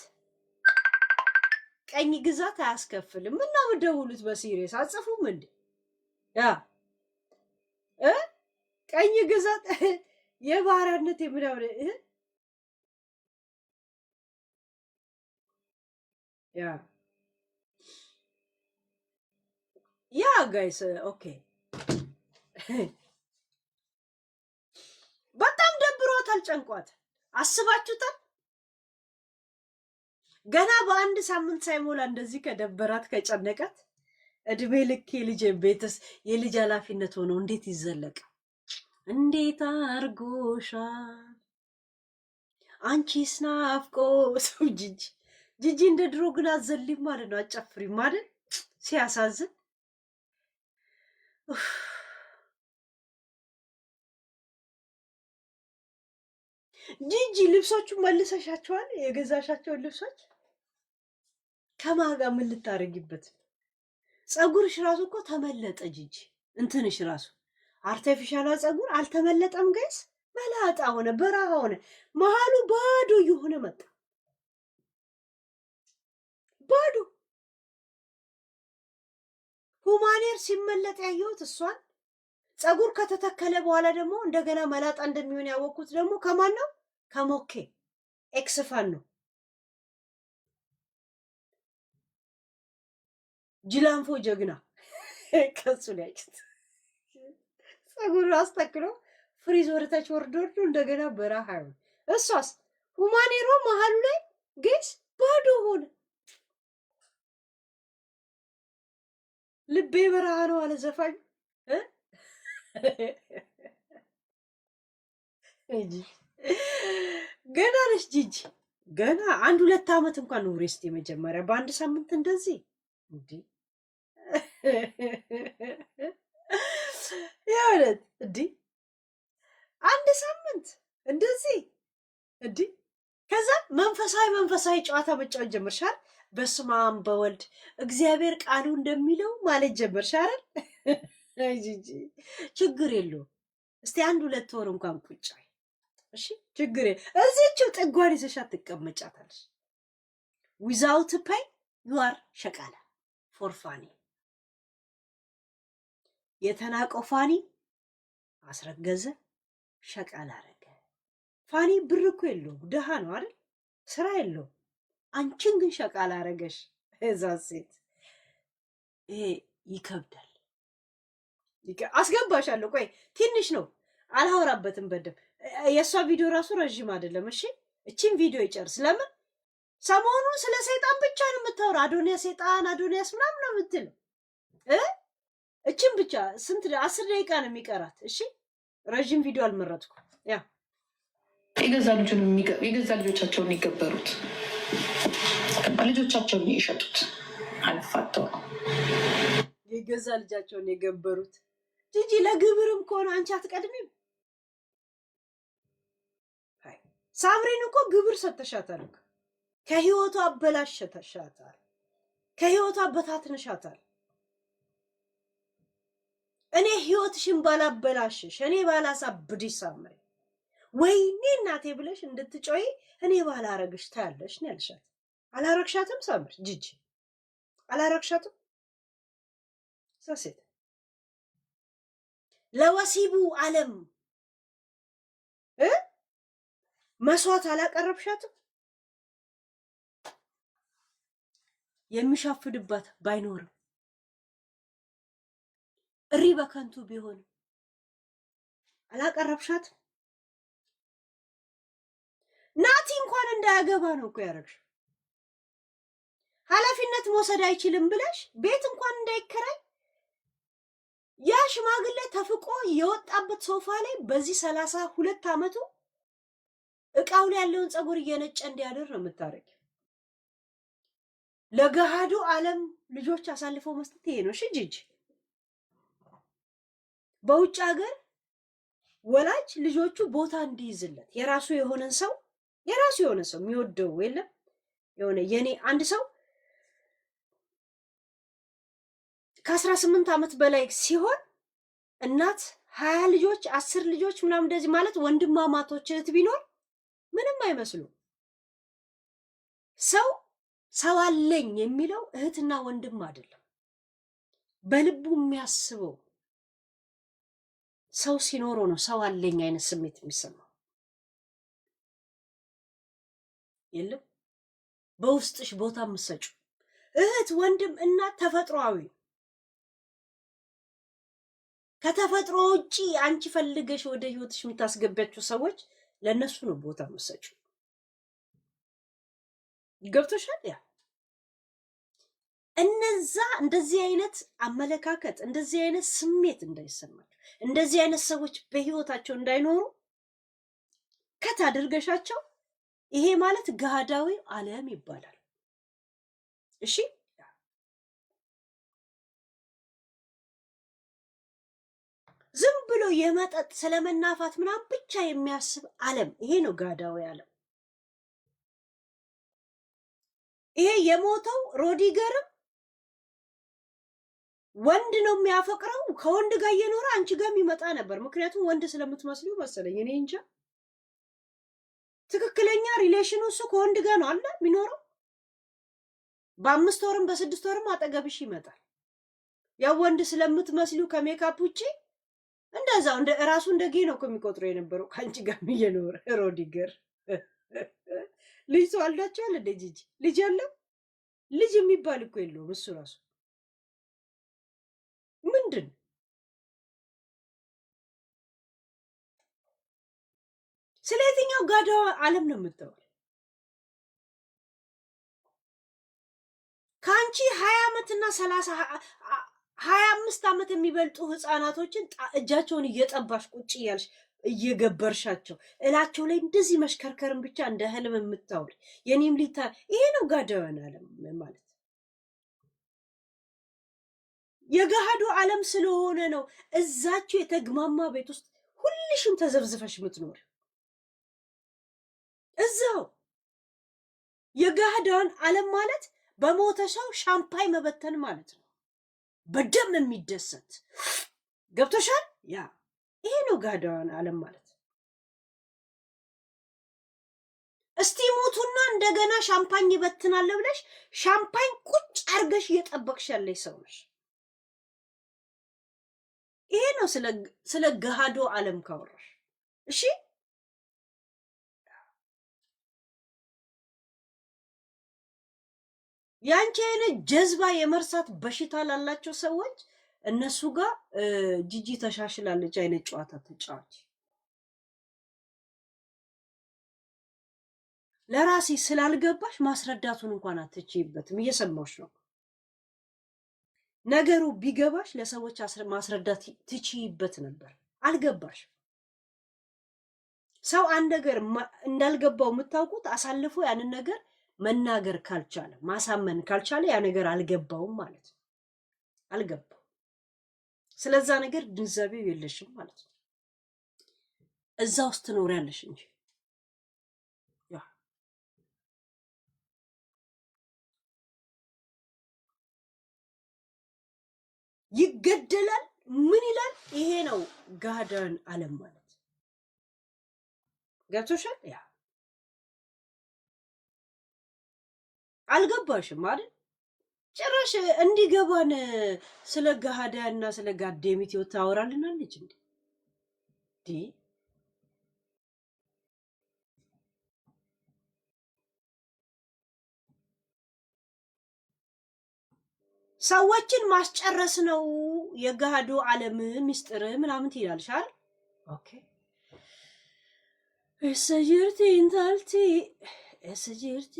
ቀኝ ግዛት አያስከፍልም። እና ምደውሉት በሲሪየስ አጽፉም እንዴ? ያ ቀኝ ግዛት የባህሪያነት የምናምን ያ ጋይስ ኦኬ። በጣም ደብሮታል፣ ጨንቋት። አስባችሁታል? ገና በአንድ ሳምንት ሳይሞላ እንደዚህ ከደበራት ከጨነቃት እድሜ ልክ የልጅ ኃላፊነት ሆኖ እንዴት ይዘለቅ? እንዴት አርጎሻል አንቺስ ናፍቆት። ጂጂ እንደ ድሮ ግን አዘሊም ማለት ነው፣ አጨፍሪም ማለት ሲያሳዝን። ጂጂ ልብሶቹ መልሰሻቸዋል? የገዛሻቸውን ልብሶች ከማን ጋር ምን ልታረጊበት? ፀጉርሽ ራሱ እኮ ተመለጠ ጂጂ። እንትንሽ ራሱ አርቲፊሻል ፀጉር አልተመለጠም ጋይስ። መላጣ ሆነ፣ በረሃ ሆነ፣ መሀሉ ባዶ እየሆነ መጣ። ባዶ ሁማኔር ሲመለጥ ያየሁት እሷን። ፀጉር ከተተከለ በኋላ ደግሞ እንደገና መላጣ እንደሚሆን ያወቅኩት ደግሞ ከማን ነው? ከሞኬ ኤክስፋን ነው። ጅላንፎ ጀግና ከሱ ላይ ፀጉር አስተክሎ ፍሪዝ ወርታች ወርዶ እንደገና በረሃ ነው። እሷስ ሁማኔሮ መሀሉ ላይ ግን ባዶ ሆነ። ልቤ በረሃ ነው አለ ዘፋኝ። ገና ነሽ ጂጂ፣ ገና 1-2 ዓመት እንኳን ኑሪ እስኪ መጀመሪያ። በአንድ ሳምንት እንደዚህ እንዴ? ያውለት እንዴ? አንድ ሳምንት እንደዚህ እንዴ? ከዛ መንፈሳዊ ጨዋታ መጫወት ጀመርሻል። በስመ አብ በወልድ እግዚአብሔር ቃሉ እንደሚለው ማለት ጀመርሻል። ጂጂ ችግር የለውም። እስቲ 1-2 ወር እንኳን ቁጭ አይ። እሺ ችግር እዚህችው ጥጓን ይዘሻት ትቀመጫታለሽ። ዊዛውት ፓይ ዩ አር ሸቃላ ፎር ፋኒ። የተናቀው ፋኒ አስረገዘ፣ ሸቃላ አረገ። ፋኒ ብር እኮ የለውም፣ ድሃ ነው አይደል? ስራ የለውም። አንቺን ግን ሸቃላ አረገሽ። እዛ ሴት ይሄ ይከብዳል። አስገባሻለሁ። ቆይ ትንሽ ነው አልሐወራበትም በደም። የእሷ ቪዲዮ ራሱ ረዥም አይደለም። እሺ እቺን ቪዲዮ ይጨርስ። ለምን ሰሞኑን ስለ ሰይጣን ብቻ ነው የምታወራ? አዶንያስ ሰይጣን፣ አዶንያስ ምናምን ነው የምትለው። እቺን ብቻ ስንት 10 ደቂቃ ነው የሚቀራት። እሺ ረዥም ቪዲዮ አልመረጥኩም። ያ የገዛ ልጆቻቸውን የገበሩት ልጆቻቸውን የሸጡት አለፋተው የገዛ ልጃቸውን የገበሩት። ጂጂ ለግብርም ከሆነ አንቺ አትቀድሚም? ሳምሪን እኮ ግብር ሰተሻታል። ከህይወቷ አበላሽተሻታል። ከህይወቷ በታትነሻታል። እኔ ህይወትሽን ባላበላሽሽ፣ እኔ ባላሳብድሽ ሳምሪ ወይኔ እናቴ ብለሽ እንድትጮይ እኔ ባላረግሽ ታያለሽ ነው ያልሻት። አላረግሻትም ሳምሪ ጂጂ አላረግሻትም። ሴት ለወሲቡ ዓለም መስዋዕት አላቀረብሻትም። የሚሻፍድባት ባይኖርም እሪ በከንቱ ቢሆንም አላቀረብሻትም። ናቲ እንኳን እንዳያገባ ነው እኮ ያረግሽ። ኃላፊነት መውሰድ አይችልም ብለሽ ቤት እንኳን እንዳይከራይ ያ ሽማግሌ ተፍቆ የወጣበት ሶፋ ላይ በዚህ 32 ዓመቱ እቃው ላይ ያለውን ፀጉር እየነጨ እንዲያድር ነው የምታረጊ። ለገሃዱ ዓለም ልጆች አሳልፈው መስጠት ይሄ ነው። እሺ ጂጂ በውጭ ሀገር ወላጅ ልጆቹ ቦታ እንዲይዝለት የራሱ የሆነ ሰው የሚወደው የለም የሆነ የኔ አንድ ሰው ከ18 ዓመት በላይ ሲሆን እናት 20 ልጆች 10 ልጆች ምናምን እንደዚህ ማለት ወንድማማቶች እህት ቢኖር ምንም አይመስሉም። ሰው አለኝ የሚለው እህትና ወንድም አይደለም። በልቡ የሚያስበው ሰው ሲኖረው ነው ሰው አለኝ አይነት ስሜት የሚሰማው። የለም በውስጥሽ ቦታ የምትሰጩ እህት፣ ወንድም፣ እናት ተፈጥሯዊ። ከተፈጥሮ ውጪ አንቺ ፈልገሽ ወደ ህይወትሽ የምታስገቢያቸው ሰዎች ለነሱ ነው ቦታ የምትሰጪው። ገብቶሻል? ያ እነዛ እንደዚህ አይነት አመለካከት እንደዚህ አይነት ስሜት እንዳይሰማቸው እንደዚህ አይነት ሰዎች በህይወታቸው እንዳይኖሩ ከታደርገሻቸው ይሄ ማለት ገሃዳዊ ዓለም ይባላል። እሺ ዝም ብሎ የመጠጥ ስለመናፋት ምናምን ብቻ የሚያስብ ዓለም ይሄ ነው ጋዳዊ ዓለም። ይሄ የሞተው ሮዲገርም ወንድ ነው የሚያፈቅረው ከወንድ ጋር እየኖረ አንቺ ጋር የሚመጣ ነበር። ምክንያቱም ወንድ ስለምትመስሉ መሰለኝ እኔ እንጃ። ትክክለኛ ሪሌሽኑ እሱ ከወንድ ጋር ነው አለ የሚኖረው። በ5 ወርም በ6 ወርም አጠገብሽ ይመጣል። ያው ወንድ ስለምትመስሉ ከሜካፕ ውጪ እንደዛው እንደ ራሱ እንደ ጌ ነው የሚቆጥረው የነበረው ከአንቺ ጋር እየኖረ ሮዲገር። ልጅ ተዋልዳችኋል እንደ ጂጂ? ልጅ ያለው ልጅ የሚባል እኮ የለውም እሱ ራሱ ምንድን ስለ የትኛው ጋዳ ዓለም ነው የምታወራው? ከአንቺ 20 ዓመትና 25 ዓመት የሚበልጡ ህፃናቶችን እጃቸውን እየጠባሽ ቁጭ እያልሽ እየገበርሻቸው እላቸው ላይ እንደዚህ መሽከርከርን ብቻ እንደ ህልም የምታወሪ የኔም ሊታ ይሄ ነው ጋዳውን ዓለም ማለት። የገሃዱ ዓለም ስለሆነ ነው እዛችሁ የተግማማ ቤት ውስጥ ሁልሽም ተዘብዝፈሽ የምትኖር። እዛው የገሃዳውን ዓለም ማለት በሞተ ሰው ሻምፓኝ መበተን ማለት ነው። በደም የሚደሰት ገብቶሻል? ያ ይሄ ነው ጋዳውን ዓለም ማለት። እስቲ ሞቱና እንደገና ሻምፓኝ ይበትናል ብለሽ ሻምፓኝ ቁጭ አርገሽ እየጠበቅሽ ያለሽ ሰው ነሽ። ይሄ ነው ስለ ገሃዱ ዓለም ካወራሽ። እሺ ያንቺ አይነት ጀዝባ የመርሳት በሽታ ላላቸው ሰዎች እነሱ ጋር ጂጂ ተሻሽላለች አይነት ጨዋታ ተጫዋች። ለራሴ ስላልገባሽ ማስረዳቱን እንኳን አትችይበትም። እየሰማሽ ነው። ነገሩ ቢገባሽ ለሰዎች ማስረዳት ትችይበት ነበር። አልገባሽ። ሰው አንድ ነገር እንዳልገባው የምታውቁት አሳልፎ ያንን ነገር መናገር ካልቻለ ማሳመን ካልቻለ ያ ነገር አልገባውም ማለት ነው። አልገባው። ስለዛ ነገር ግንዛቤው የለሽም ማለት ነው። እዛ ውስጥ ትኖሪያለሽ እንጂ ያ ይገደላል። ምን ይላል? ይሄ ነው ጋዳን ዓለም ማለት። ገብቶሻል? ያ አልገባሽም አይደል? ጭራሽ እንዲገባን ስለ ገሃዳና ስለ ጋዴሚት ታወራልናለች እንዴ? ሰዎችን ማስጨረስ ነው የገሃዱ ዓለም ሚስጥር ምናምን ትይላልሽ አይደል? ኦኬ እሰጅርቲ እንታልቲ እሰጅርቲ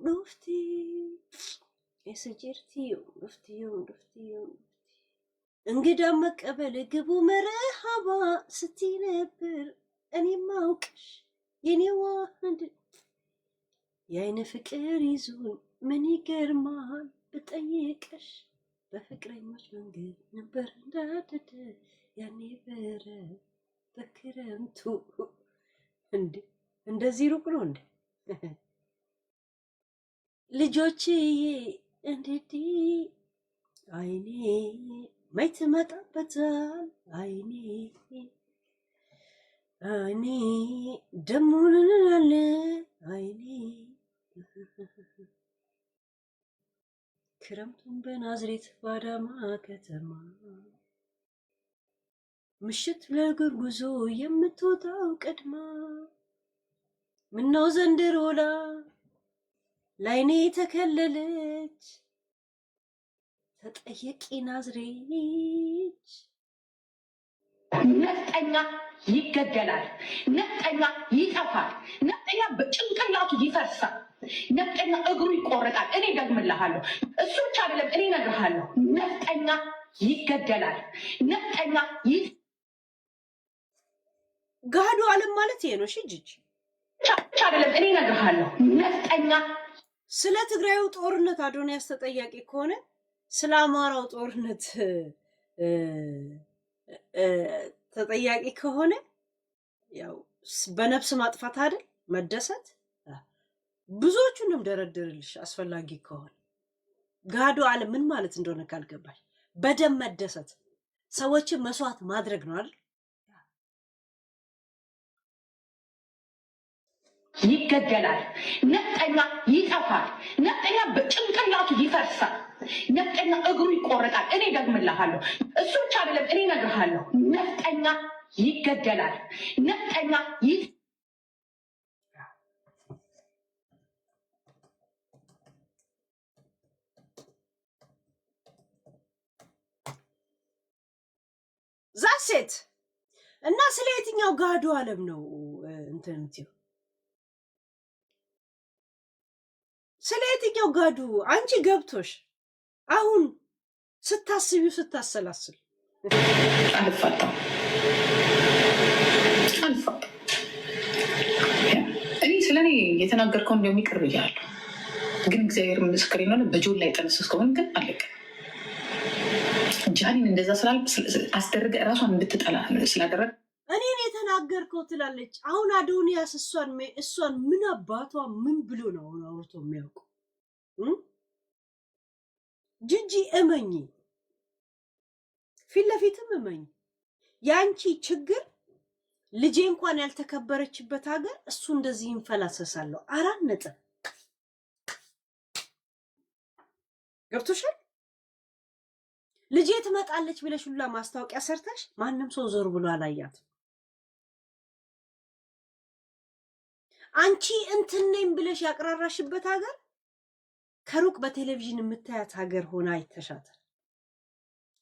ዱፍቲ እሰጅርቲ ዱፍቲ እንግዳ መቀበል ግቡ መርሃባ ስትይ ነበር እኔ ማውቅሽ የኔዋ የአይነ ፍቅር ይዞኝ ምን ይገርማል ብጠይቅሽ በፍቅረኞች መንገድ ነበር እንዳደደ ያኔ በረ በክረምቱ እንዴ እንደዚህ ሩቅ ነው እንዴ? ልጆችዬ እንዴዲ አይኔ ማይት መጣበታል አይኔ አይኔ ደሙንናለ አይኔ ክረምቱን በናዝሬት ባዳማ ከተማ ምሽት ለእግር ጉዞ የምትወጣው ቀድማ ምነው ዘንድሮ ላይኔ ተከለለች ተጠየቂ ናዝሬት። ነፍጠኛ ይገደላል፣ ነፍጠኛ ይጠፋል፣ ነፍጠኛ በጭንቅላቱ ይፈርሳል፣ ነፍጠኛ እግሩ ይቆረጣል። እኔ ደግምልሃለሁ። እሱ ብቻ አይደለም፣ እኔ እነግርሃለሁ። ነፍጠኛ ይገደላል፣ ነፍጠኛ ገሃዱ ዓለም ማለት ይሄ ነው። እሺ ጂጂ ብቻ አይደለም፣ እኔ እነግርሃለሁ። ነፍጠኛ ስለ ትግራዩ ጦርነት አዶንያስ ተጠያቂ ከሆነ ስለ አማራው ጦርነት ተጠያቂ ከሆነ ያው በነፍስ ማጥፋት አይደል መደሰት። ብዙዎቹንም ደረድርልሽ አስፈላጊ ከሆነ ጋዶ አለ ምን ማለት እንደሆነ ካልገባሽ በደም መደሰት ሰዎችን መስዋዕት ማድረግ ነው አይደል? ይገደላል። ነፍጠኛ ይጠፋል። ነፍጠኛ በጭንቅላቱ ይፈርሳል። ነፍጠኛ እግሩ ይቆረጣል። እኔ ደግምልሃለሁ። እሱ ብቻ አይደለም፣ እኔ እነግርሃለሁ። ነፍጠኛ ይገደላል። ነፍጠኛ ዛሴት እና ስለ የትኛው ጋዶ ዓለም ነው እንትን የምትይው? ስለ የትኛው ጋዱ አንቺ ገብቶሽ አሁን ስታስቢው ስታሰላስል አልፋታም። እኔ ስለ እኔ የተናገርከው እንደሚቀር ብያለሁ፣ ግን እግዚአብሔር ምስክሬ ነው። በጆን ላይ ጠነሰስከውን ግን አለቀ። ጃኒን እንደዛ አስደረገ እራሷን እንድትጠላ ስላደረገ እኔን የተናገርከው ትላለች። አሁን አዶንያስ እሷን ምን አባቷ ምን ብሎ ነው አውርቶ የሚያውቁ? ጂጂ እመኝ፣ ፊት ለፊትም እመኝ። ያንቺ ችግር ልጄ እንኳን ያልተከበረችበት ሀገር እሱ እንደዚህ ይንፈላሰሳለሁ። 4 ነጥብ ገብቶሻል? ልጄ ትመጣለች ብለሽ ሁላ ማስታወቂያ ሰርተሽ ማንም ሰው ዞር ብሎ አላያት። አንቺ እንትን ነኝ ብለሽ ያቀራራሽበት ሀገር ከሩቅ በቴሌቪዥን የምታያት ሀገር ሆና አይተሻታል።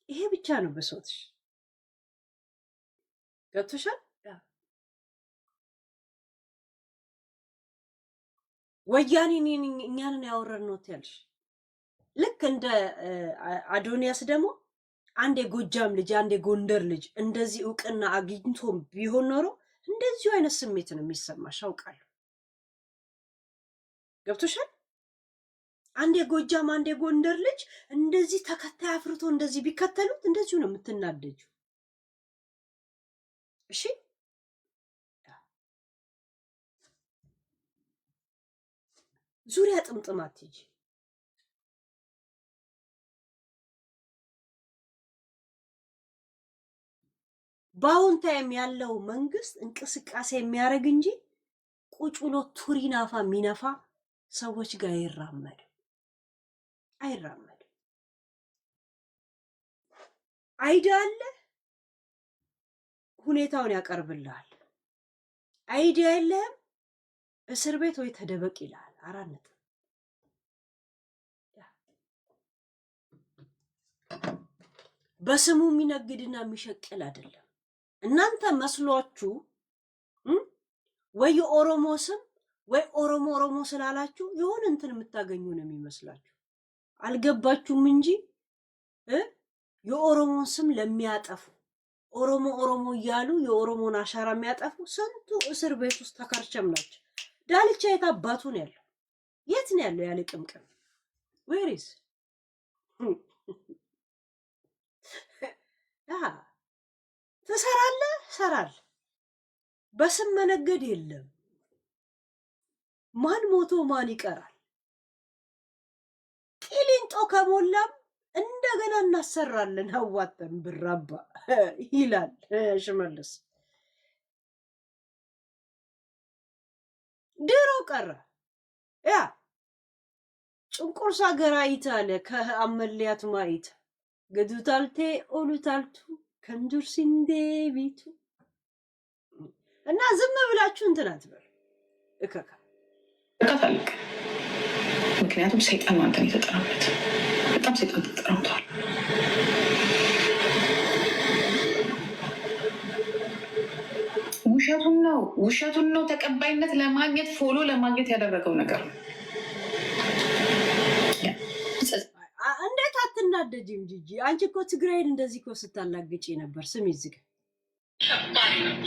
ይሄ ብቻ ነው በሶትሽ። ገብቶሻል? ወያኔ እኛንን ያወረድነው ትያለሽ። ልክ እንደ አዶንያስ ደግሞ አንድ የጎጃም ልጅ አንድ የጎንደር ልጅ እንደዚህ እውቅና አግኝቶ ቢሆን ኖሮ እንደዚሁ አይነት ስሜት ነው የሚሰማሽ አውቃለሁ። ገብቶሻል? አንድ የጎጃም አንድ የጎንደር ልጅ እንደዚህ ተከታይ አፍርቶ እንደዚህ ቢከተሉት እንደዚሁ ነው የምትናደጁ። እሺ ዙሪያ ጥምጥም አትሂጂ። በአሁን ታይም ያለው መንግስት እንቅስቃሴ የሚያደርግ እንጂ ቁጭ ብሎ ቱሪናፋ የሚነፋ ሰዎች ጋር አይራመድም። አይዳ አለ ሁኔታውን ያቀርብልሃል። አይዳ የለህም እስር ቤት ወይ ተደበቅ ይላል። 4 ነጥብ። በስሙ የሚነግድና የሚሸቅል አይደለም። እናንተ መስሏችሁ ወይ የኦሮሞ ስም ወይ ኦሮሞ ስላላችሁ የሆነ እንትን የምታገኙ ነው የሚመስላችሁ። አልገባችሁም እንጂ የኦሮሞን ስም ለሚያጠፉ ኦሮሞ እያሉ የኦሮሞን አሻራ የሚያጠፉ ስንቱ እስር ቤት ውስጥ ተከርቸም ናቸው። ዳልቻ የት አባቱ ነው ያለው? የት ነው ያለው? ያለ ቅምቅም ዌሪስ ትሰራለህ? ሰራል። በስም መነገድ የለም። ማን ሞቶ ማን ይቀራል? ቂሊንጦ ከሞላም እንደገና እናሰራለን አዋጠን ብራባ ይላል ሽመልስ። ድሮ ቀረ ያ ጭንቁርሳ ገራይት አለ ከአመልያት ማይት ገዱታልቴ ኦሉታልቱ ከንዱርሲንዴ ቢቱ እና ዝም ብላችሁ እንትን አትበል እከካ እከታልክ። ምክንያቱም ሰይጣን ነው አንተን የተጠራበት። በጣም ሰይጣን ተጠራምቷል። ውሸቱን ነው ተቀባይነት ለማግኘት ፎሎ ለማግኘት ያደረገው ነገር ነው። እንዴት አትናደጂም ጂጂ? አንቺ እኮ ትግራይን እንደዚህ እኮ ስታላግጪ ነበር። ስሚ እዚህ ጋር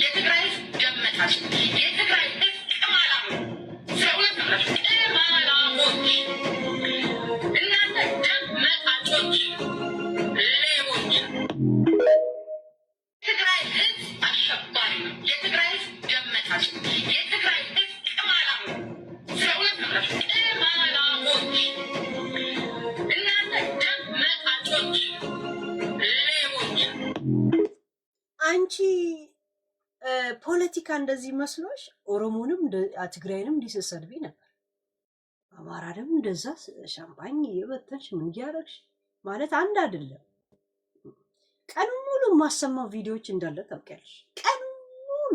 የትግራይ ህዝብ ደመጣች። የትግራይ ህዝብ ቅማላ ስለሁለት ቅማላሞች፣ እናንተ ደመጣጮች፣ ሌቦች አንቺ ፖለቲካ እንደዚህ መስሎሽ ኦሮሞንም ትግራይንም እንዲሰሰድቢ ነበር። አማራንም እንደዛ ሻምፓኝ እየበተንሽ ምን እያደረግሽ ማለት አንድ አይደለም። ቀኑ ሙሉ የማሰማው ቪዲዮዎች እንዳለ ታውቂያለሽ። ቀኑ ሙሉ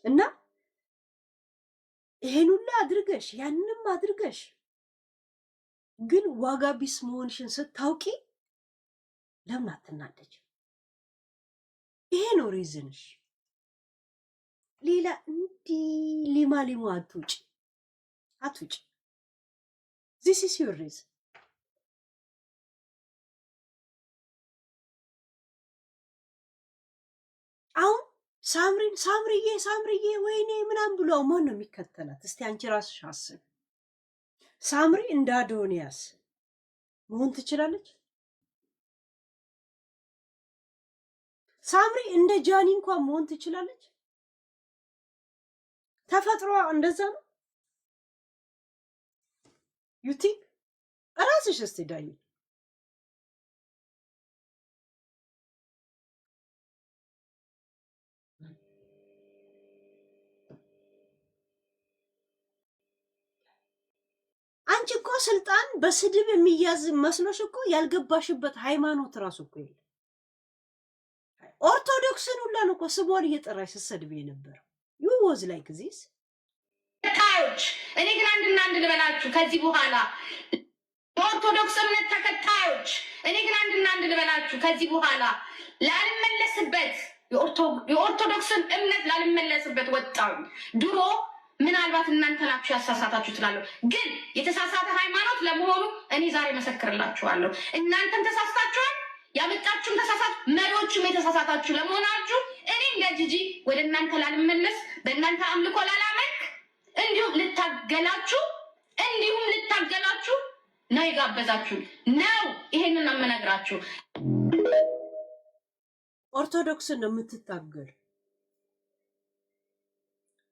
እና ይሄን ሁሉ አድርገሽ ያንንም አድርገሽ ግን ዋጋ ቢስ መሆንሽን ስታውቂ ለምን አትናደጅ? ይሄ ነው ሪዝንሽ። ሌላ እንዲህ ሊማ አትውጭ አትውጭ። ዚስ ኢዝ ዩር ሪዝን። አሁን ሳምርዬ ወይኔ ምናምን ብሎ ማን ነው የሚከተላት? እስቲ አንቺ ራስሽ አስብ። ሳምሪ እንደ አዶንያስ መሆን ትችላለች? ሳምሪ እንደ ጃኒ እንኳን መሆን ትችላለች? ተፈጥሯ እንደዛ ነው? ዩቲ ራስሽ እስቲ ዳይ አንቺ እኮ ስልጣን በስድብ የሚያዝ መስሎሽ እኮ ያልገባሽበት ሃይማኖት ራሱ እኮ የለም። ኦርቶዶክስን ሁላ ነው እኮ ስሟን እየጠራሽ ስትሰድብ የነበረው። ዩ ወዝ ላይክ ዚስ ተከታዮች። እኔ ግን አንድና አንድ ልበላችሁ ከዚህ በኋላ የኦርቶዶክስ እምነት ተከታዮች፣ እኔ ግን አንድና አንድ ልበላችሁ ከዚህ በኋላ ላልመለስበት የኦርቶዶክስን እምነት ላልመለስበት ወጣሁ። ድሮ ምናልባት እናንተ ናችሁ ያሳሳታችሁ ትላለሁ፣ ግን የተሳሳተ ሃይማኖት ለመሆኑ እኔ ዛሬ መሰክርላችኋለሁ። እናንተም ተሳስታችኋል፣ ያመጣችሁም ተሳሳት፣ መሪዎችም የተሳሳታችሁ ለመሆናችሁ እኔ እንደ ጂጂ ወደ እናንተ ላልመለስ፣ በእናንተ አምልኮ ላላመልክ፣ እንዲሁም ልታገላችሁ ነው የጋበዛችሁ ነው። ይሄንን ነው የምነግራችሁ። ኦርቶዶክስን ነው የምትታገል።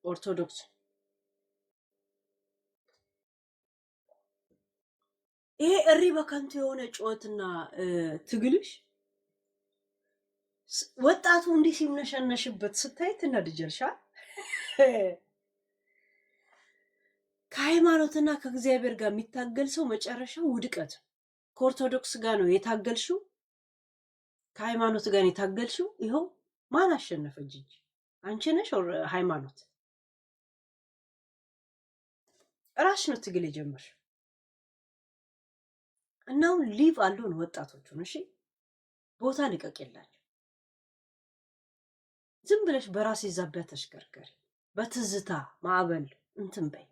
ኦርቶዶክስ ይሄ እሪ በከንቱ የሆነ ጩኸትና ትግልሽ ወጣቱ እንዲህ ሲምነሸነሽበት ስታይ ትናድጀልሻል። ከሃይማኖትና ከእግዚአብሔር ጋር የሚታገል ሰው መጨረሻው ውድቀት። ከኦርቶዶክስ ጋር ነው የታገልሽው፣ ከሃይማኖት ጋር የታገልሽው። ይኸው ማን አሸነፈ? ጂጂ አንቺ ነሽ? ሃይማኖት ራስሽ ነው ትግል የጀመርሽ። እናው ሊቭ አሉን ወጣቶቹን። እሺ ቦታ ልቀቅላቸው። ዝም ብለሽ በራስ ይዛቢያ ተሽከርከሪ፣ በትዝታ ማዕበል እንትን በይ።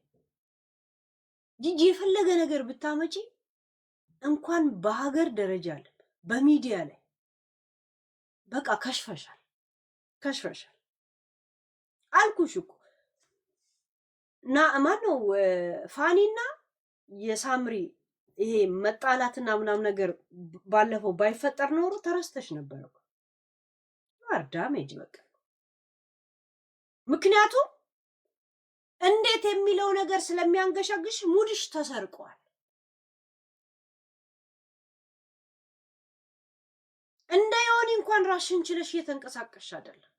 ጂጂ የፈለገ ነገር ብታመጪ እንኳን በሀገር ደረጃ አለ በሚዲያ ላይ በቃ ከሽፈሻል አልኩሽ እኮ። እና ማነው ፋኒና የሳምሪ ይሄ መጣላትና ምናምን ነገር ባለፈው ባይፈጠር ኖሮ ተረስተሽ ነበር እኮ አርዳሜጅ በቃ። ምክንያቱም እንዴት የሚለው ነገር ስለሚያንገሻግሽ ሙድሽ ተሰርቋል። እንደ ዮኒ እንኳን ራስሽን ችለሽ እየተንቀሳቀስሽ አይደለም።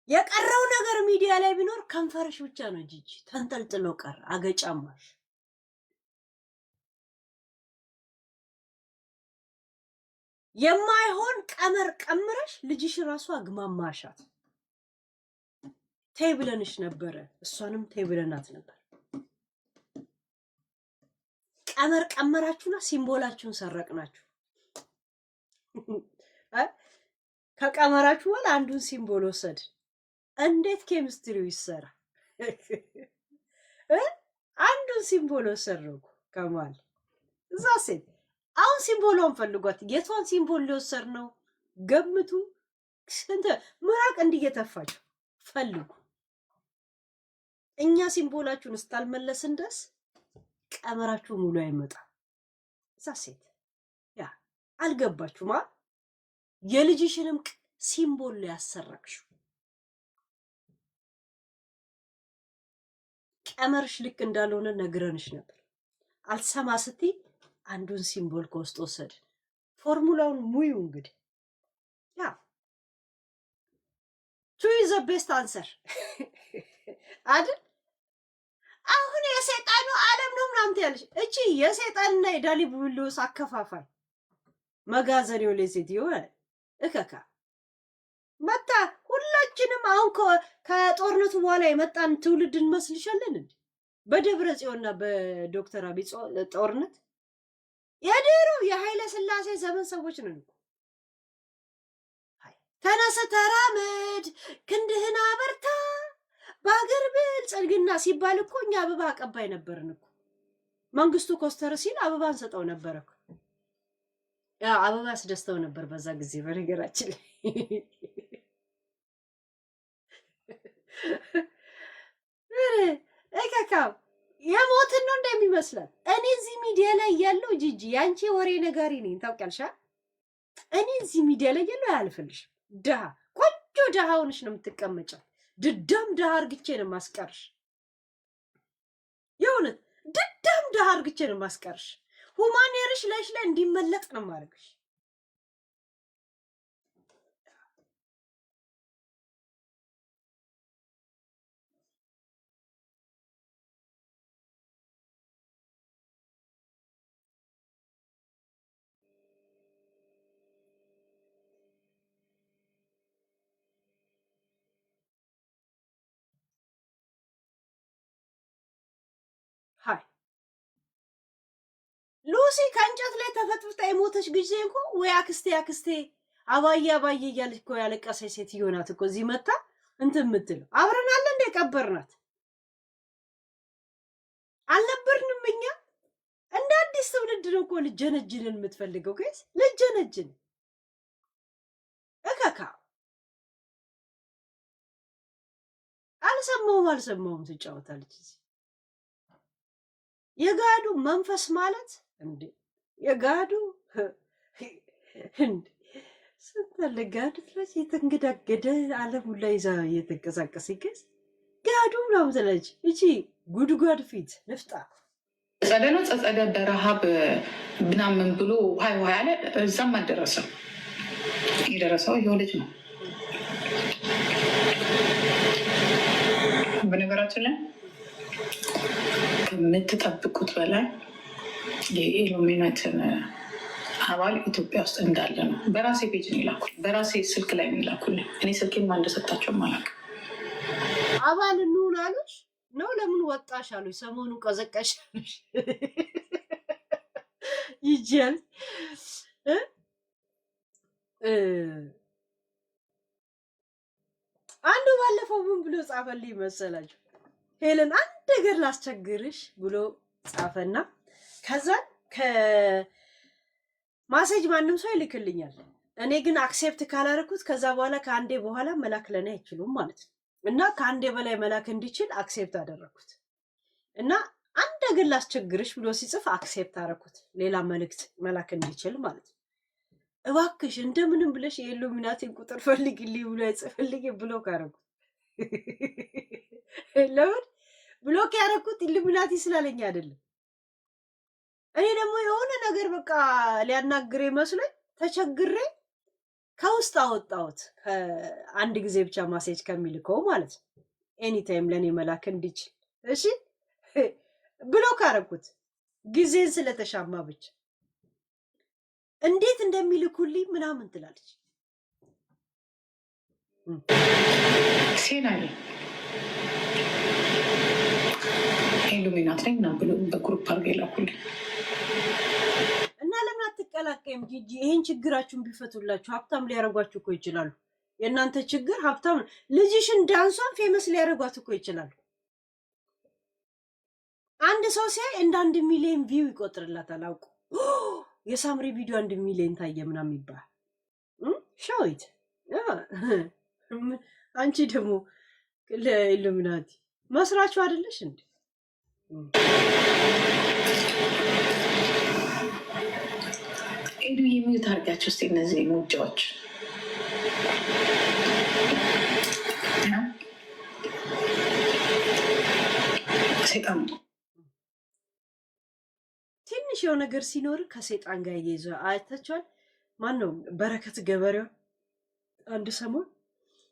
የቀረው ነገር ሚዲያ ላይ ቢኖር ከንፈርሽ ብቻ ነው። ጂጂ ተንጠልጥሎ ቀረ አገጫማሽ። የማይሆን ቀመር ቀምረሽ ልጅሽ ራሱ አግማማሻት። ተይ ብለንሽ ነበረ፣ እሷንም ተይ ብለናት ነበር። ቀመር ቀመራችሁና ሲምቦላችሁን ሰረቅናችሁ። ከቀመራችሁ በኋላ አንዱን ሲምቦል ወሰድ። እንዴት ኬሚስትሪው ይሰራ? አንዱን ሲምቦል ወሰድኩ ከማል እዛ ሴት። አሁን ሲምቦሏን ፈልጓት። የቷን ሲምቦል ሊወሰድ ነው? ገምቱ። ስንት ምራቅ እንዲየተፋችሁ ፈልጉ። እኛ ሲምቦላችሁን እስካልመለስን ድረስ ቀመራችሁ ሙሉ አይመጣም። እዛ ሴት ያ አልገባችሁማ? የልጅሽንም ሲምቦል ያሰረቅሽው ቀመርሽ ልክ እንዳልሆነ ነግረንሽ ነበር። አልሰማ ስትይ አንዱን ሲምቦል ከውስጥ ወሰድ። ፎርሙላውን ሙዩ እንግዲህ ያ ቹዝ ዘ ቤስት አንሰር አይደል? አሁን የሰይጣኑ ዓለም ነው ምናምን ያለሽ እቺ የሰይጣንና የዳሊቡሎስ አከፋፋይ መጋዘን የወለ ሴትዮ እከካ መጣ። ሁላችንም አሁን ከጦርነቱ በኋላ የመጣን ትውልድ እንመስልሻለን እንዴ? በደብረ ጽዮንና በዶክተር አብይ ጦርነት የድሮ የኃይለ ሥላሴ ዘመን ሰዎች ነን እኮ። ተነስ ተራመድ ክንድህን አበርታ በአገር ብልጽግና ሲባል እኮ እኛ አበባ አቀባይ ነበርን እኮ። መንግስቱ ኮስተር ሲል አበባ እንሰጠው ነበር እኮ። ያ አበባ ያስደስተው ነበር በዛ ጊዜ። በነገራችን ላይ እከካው የሞትን ነው እንደሚመስላል። እኔ እዚህ ሚዲያ ላይ ያለው ጂጂ ያንቺ ወሬ ነጋሪ ነኝ ታውቂያለሽ። እኔ እዚህ ሚዲያ ላይ ያለው አያልፍልሽም። ድሃ ቆንጆ ድሃ ሆነሽ ነው የምትቀመጨው። ድዳም ድሃ አርግቼ ነው ማስቀርሽ። የእውነት ድዳም ድሃ አርግቼ ነው ማስቀርሽ። ሁማኔርሽ ላይሽ ላይ እንዲመለጥ ነው ማድረግሽ። ሃይ ሉሲ ከእንጨት ላይ ተፈጥፍጣ የሞተች ጊዜ እኮ ወይ አክስቴ አክስቴ አባዬ አባዬ እያለች እኮ ያለቀሰች ሴትዮ ናት እኮ እዚህ መታ እንትን የምትለው። አብረን አለ እንደ ቀበርናት አልነበርንም እኛ። እንደ አዲስ ትውልድ ነው እኮ ልጀነጅንን የምትፈልገው። ከስ ልጀነጅን እከካ አልሰማውም ትጫወታለች እዚህ። የጋዱ መንፈስ ማለት እንዴ የጋዱ እንዴ ስንት ጋዱ ድረስ የተንገዳገደ ዓለሙ ላይ ይዛ እየተንቀሳቀሰ ይገዝ ጋዱ ነው ትለች። እቺ ጉድጓድ ፊት ንፍጣ ጸደነ ጸጸደ በረሃብ ምናምን ብሎ ሃይ ሃይ አለ። እዛም አልደረሰም። የደረሰው ይኸው ልጅ ነው። በነገራችን ላይ ከምትጠብቁት በላይ የኢሉሚናትን አባል ኢትዮጵያ ውስጥ እንዳለ ነው። በራሴ ፔጅ ነው የላኩልኝ፣ በራሴ ስልክ ላይ ነው የላኩልኝ። እኔ ስልኬን ማን እንደሰጣቸውም አላውቅም። አባል እንሁን አሉሽ ነው? ለምን ወጣሽ አሉሽ? ሰሞኑን ቀዘቀሽ አሉሽ? ይጃል አንዱ ባለፈው ምን ብሎ ጻፈልኝ መሰላችሁ? ሄለን አንድ ነገር ላስቸግርሽ ብሎ ጻፈና ከዛ ከማሴጅ ማንም ሰው ይልክልኛል። እኔ ግን አክሴፕት ካላረኩት ከዛ በኋላ ከአንዴ በኋላ መላክ ለኔ አይችሉም ማለት ነው። እና ከአንዴ በላይ መላክ እንዲችል አክሴፕት አደረኩት። እና አንድ ነገር ላስቸግርሽ ብሎ ሲጽፍ አክሴፕት አደረኩት፣ ሌላ መልእክት መላክ እንዲችል ማለት ነው። እባክሽ እንደምንም ብለሽ የኢሉሚናቲን ቁጥር ፈልግልኝ ብሎ ያጽፍልኝ። ብሎክ አደረኩት። ለምን ብሎክ ያደረኩት? ኢሉሚናቲ ስላለኝ አይደለም። እኔ ደግሞ የሆነ ነገር በቃ ሊያናግሬ መስሎኝ ተቸግሬ ከውስጥ አወጣሁት። አንድ ጊዜ ብቻ ማሴጅ ከሚልከው ማለት ነው። ኤኒታይም ለእኔ መላክ እንዲችል። እሺ ብሎክ አደረኩት፣ ጊዜን ስለተሻማ ብቻ። እንዴት እንደሚልኩልኝ ምናምን ትላለች። ሴናሪ ኢሉሚናት ላይ ምናምን ብሎ በግሩፕ አድርገው የላኩልኝ እና ለምን አትቀላቀይም ጂጂ? ይሄን ችግራችሁን ቢፈቱላችሁ ሀብታም ሊያደርጓችሁ እኮ ይችላሉ። የእናንተ ችግር ሀብታም፣ ልጅሽን ዳንሷን ፌመስ ሊያደርጓት እኮ ይችላሉ። አንድ ሰው ሲያይ እንደ 1 ሚሊዮን ቪው ይቆጥርላታል። አውቁ የሳምሪ ቪዲዮ 1 ሚሊዮን ታየ ምናምን ይባል ሻዊት። አንቺ ደግሞ ለኢሉሚናቲ መስራችሁ አይደለሽ እንዴ? ኤዱ የሚሉት አድርጋቸው እስኪ እነዚህ ሙጃዎች ሰይጣን ትንሽ የሆነ ነገር ሲኖር ከሰይጣን ጋር ይይዘ አይታችኋል። ማን ነው በረከት ገበሬው አንድ ሰሞን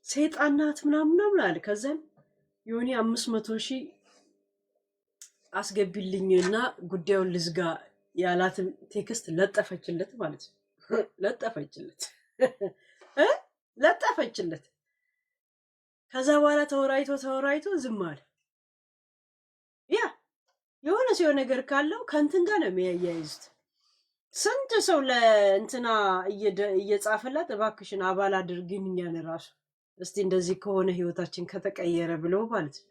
ሰይጣን ናት ምናምን አለ። ከዛም የሆነ 500,000 አስገቢልኝና ጉዳዩን ልዝጋ ያላትን ቴክስት ለጠፈችለት ማለት ነው። ለጠፈችለት። ከዛ በኋላ ተወራይቶ ዝም አለ። ያ የሆነ ሲሆን ነገር ካለው ከእንትን ጋር ነው የሚያያይዙት። ስንት ሰው ለእንትና እየጻፈላት እባክሽን አባል አድርግኝ እኛን ራሱ እስቲ እንደዚህ ከሆነ ህይወታችን ከተቀየረ ብሎ ማለት ነው።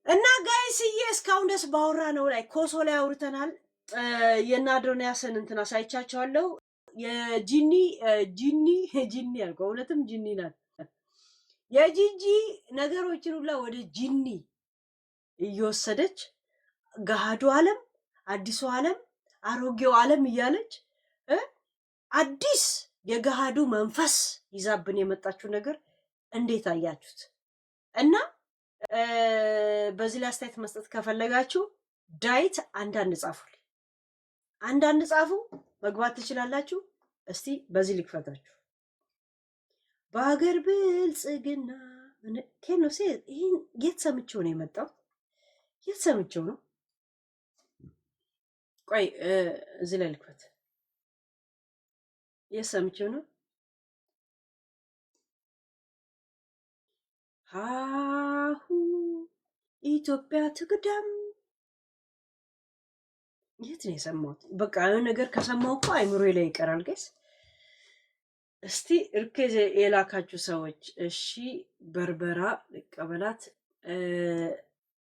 እና ጋይስዬ እስካሁን ደስ ባወራ ነው ላይ ኮሶ ላይ አውርተናል። የእነ አዶንያስን እንትና ሳይቻቸዋለሁ። የጂኒ ያልከው እውነትም ጂኒ ናት። የጂጂ ነገሮችን ሁላ ወደ ጂኒ እየወሰደች ገሃዱ ዓለም፣ አዲሱ ዓለም፣ አሮጌው ዓለም እያለች አዲስ የገሃዱ መንፈስ ይዛብን የመጣችው ነገር እንዴት አያችሁት? እና በዚህ ላይ አስተያየት መስጠት ከፈለጋችሁ ዳይት አንዳንድ ጻፉ፣ መግባት ትችላላችሁ። እስቲ በዚህ ልክፈታችሁ። በሀገር ብልጽግና ኬኖሴ ይህን የት ሰምቼው ነው የመጣው? የት ሰምቼው ነው? ቆይ እዚህ ላይ ልክፈት። የት ሰምቼው ነው? አሁ ኢትዮጵያ ትቅደም። የት ነው የሰማሁት? በቃ የሆነ ነገር ከሰማሁ እኮ አይምሮ ላይ ይቀራል። ጋይስ እስቲ እርኬዝ የላካችሁ ሰዎች እሺ፣ በርበራ ልቀበላት።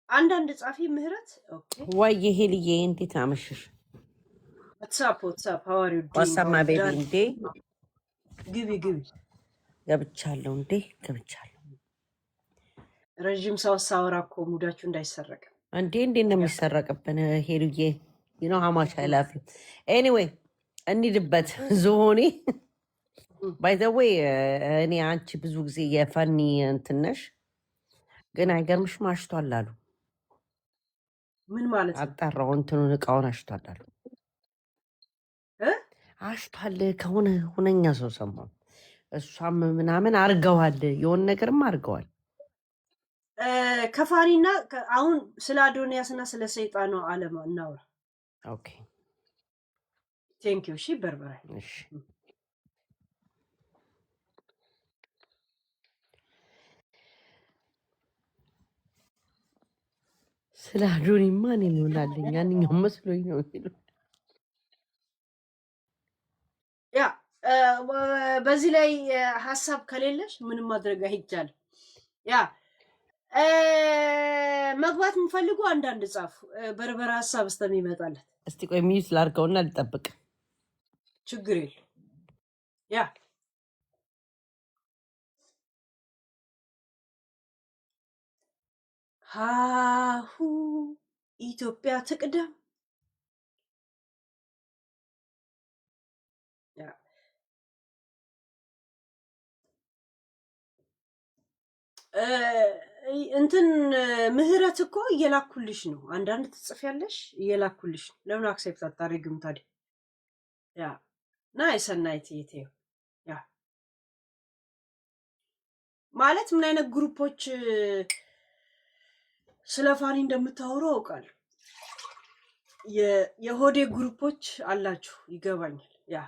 አንዳንድ ጻፊ ምህረት ወይ ሄልዬ እንዴት አመሸሽ? ዋትሳፕ ሐዋሪው ዋሳማ ቤቢ እንዴ ግቢ ገብቻለሁ። ረዥም ሰው ሳወራ እኮ ሙዳችሁ እንዳይሰረቅ እንዴ ነው የሚሰረቅብን? ሄልዬ you know how much I love you. Anyway እንሂድበት። ዝሆኔ by the way እኔ አንቺ ብዙ ጊዜ የፈኒ እንትን ነሽ፣ ግን አይገርምሽም? አሽቷል አሉ። ምን ማለት ነው? አጣራው እንትኑን እቃውን አሽቷል አሉ። አሽቷል ከሆነ ሁነኛ ሰው ሰማሁ። እሷም ምናምን አርገዋል፣ የሆነ ነገርም አርገዋል። ከፋኒና አሁን ስለ አዶንያስና ስለ ሰይጣኑ ዓለም እናውራ። ኦኬ ቴንክ ዩ። እሺ በርበራ። እሺ ስለ አዶኒማ እኔ ምናለኝ ያንኛው መስሎኝ ነው የሚሉ ያ በዚህ ላይ ሀሳብ ከሌለሽ ምንም ማድረግ አይቻልም። ያ መግባት የምፈልጉ አንዳንድ ጻፉ። በርበራ ሀሳብ እስከሚመጣለት እስቲ ቆይ ሚዩት ላድርገውና ልጠብቅ። ችግር የለም። ያ ሃሁ ኢትዮጵያ ትቅደም። እንትን ምህረት እኮ እየላኩልሽ ነው። አንዳንድ ትጽፊያለሽ እየላኩልሽ ነው። ለምን አክሴፕት አታደርጊም ታዲያ? ያ ናይስ ናይት ይቴው ያ ማለት ምን አይነት ግሩፖች ስለ ፋኒ እንደምታወሩ አውቃለሁ። የሆዴ ግሩፖች አላችሁ ይገባኛል። ያ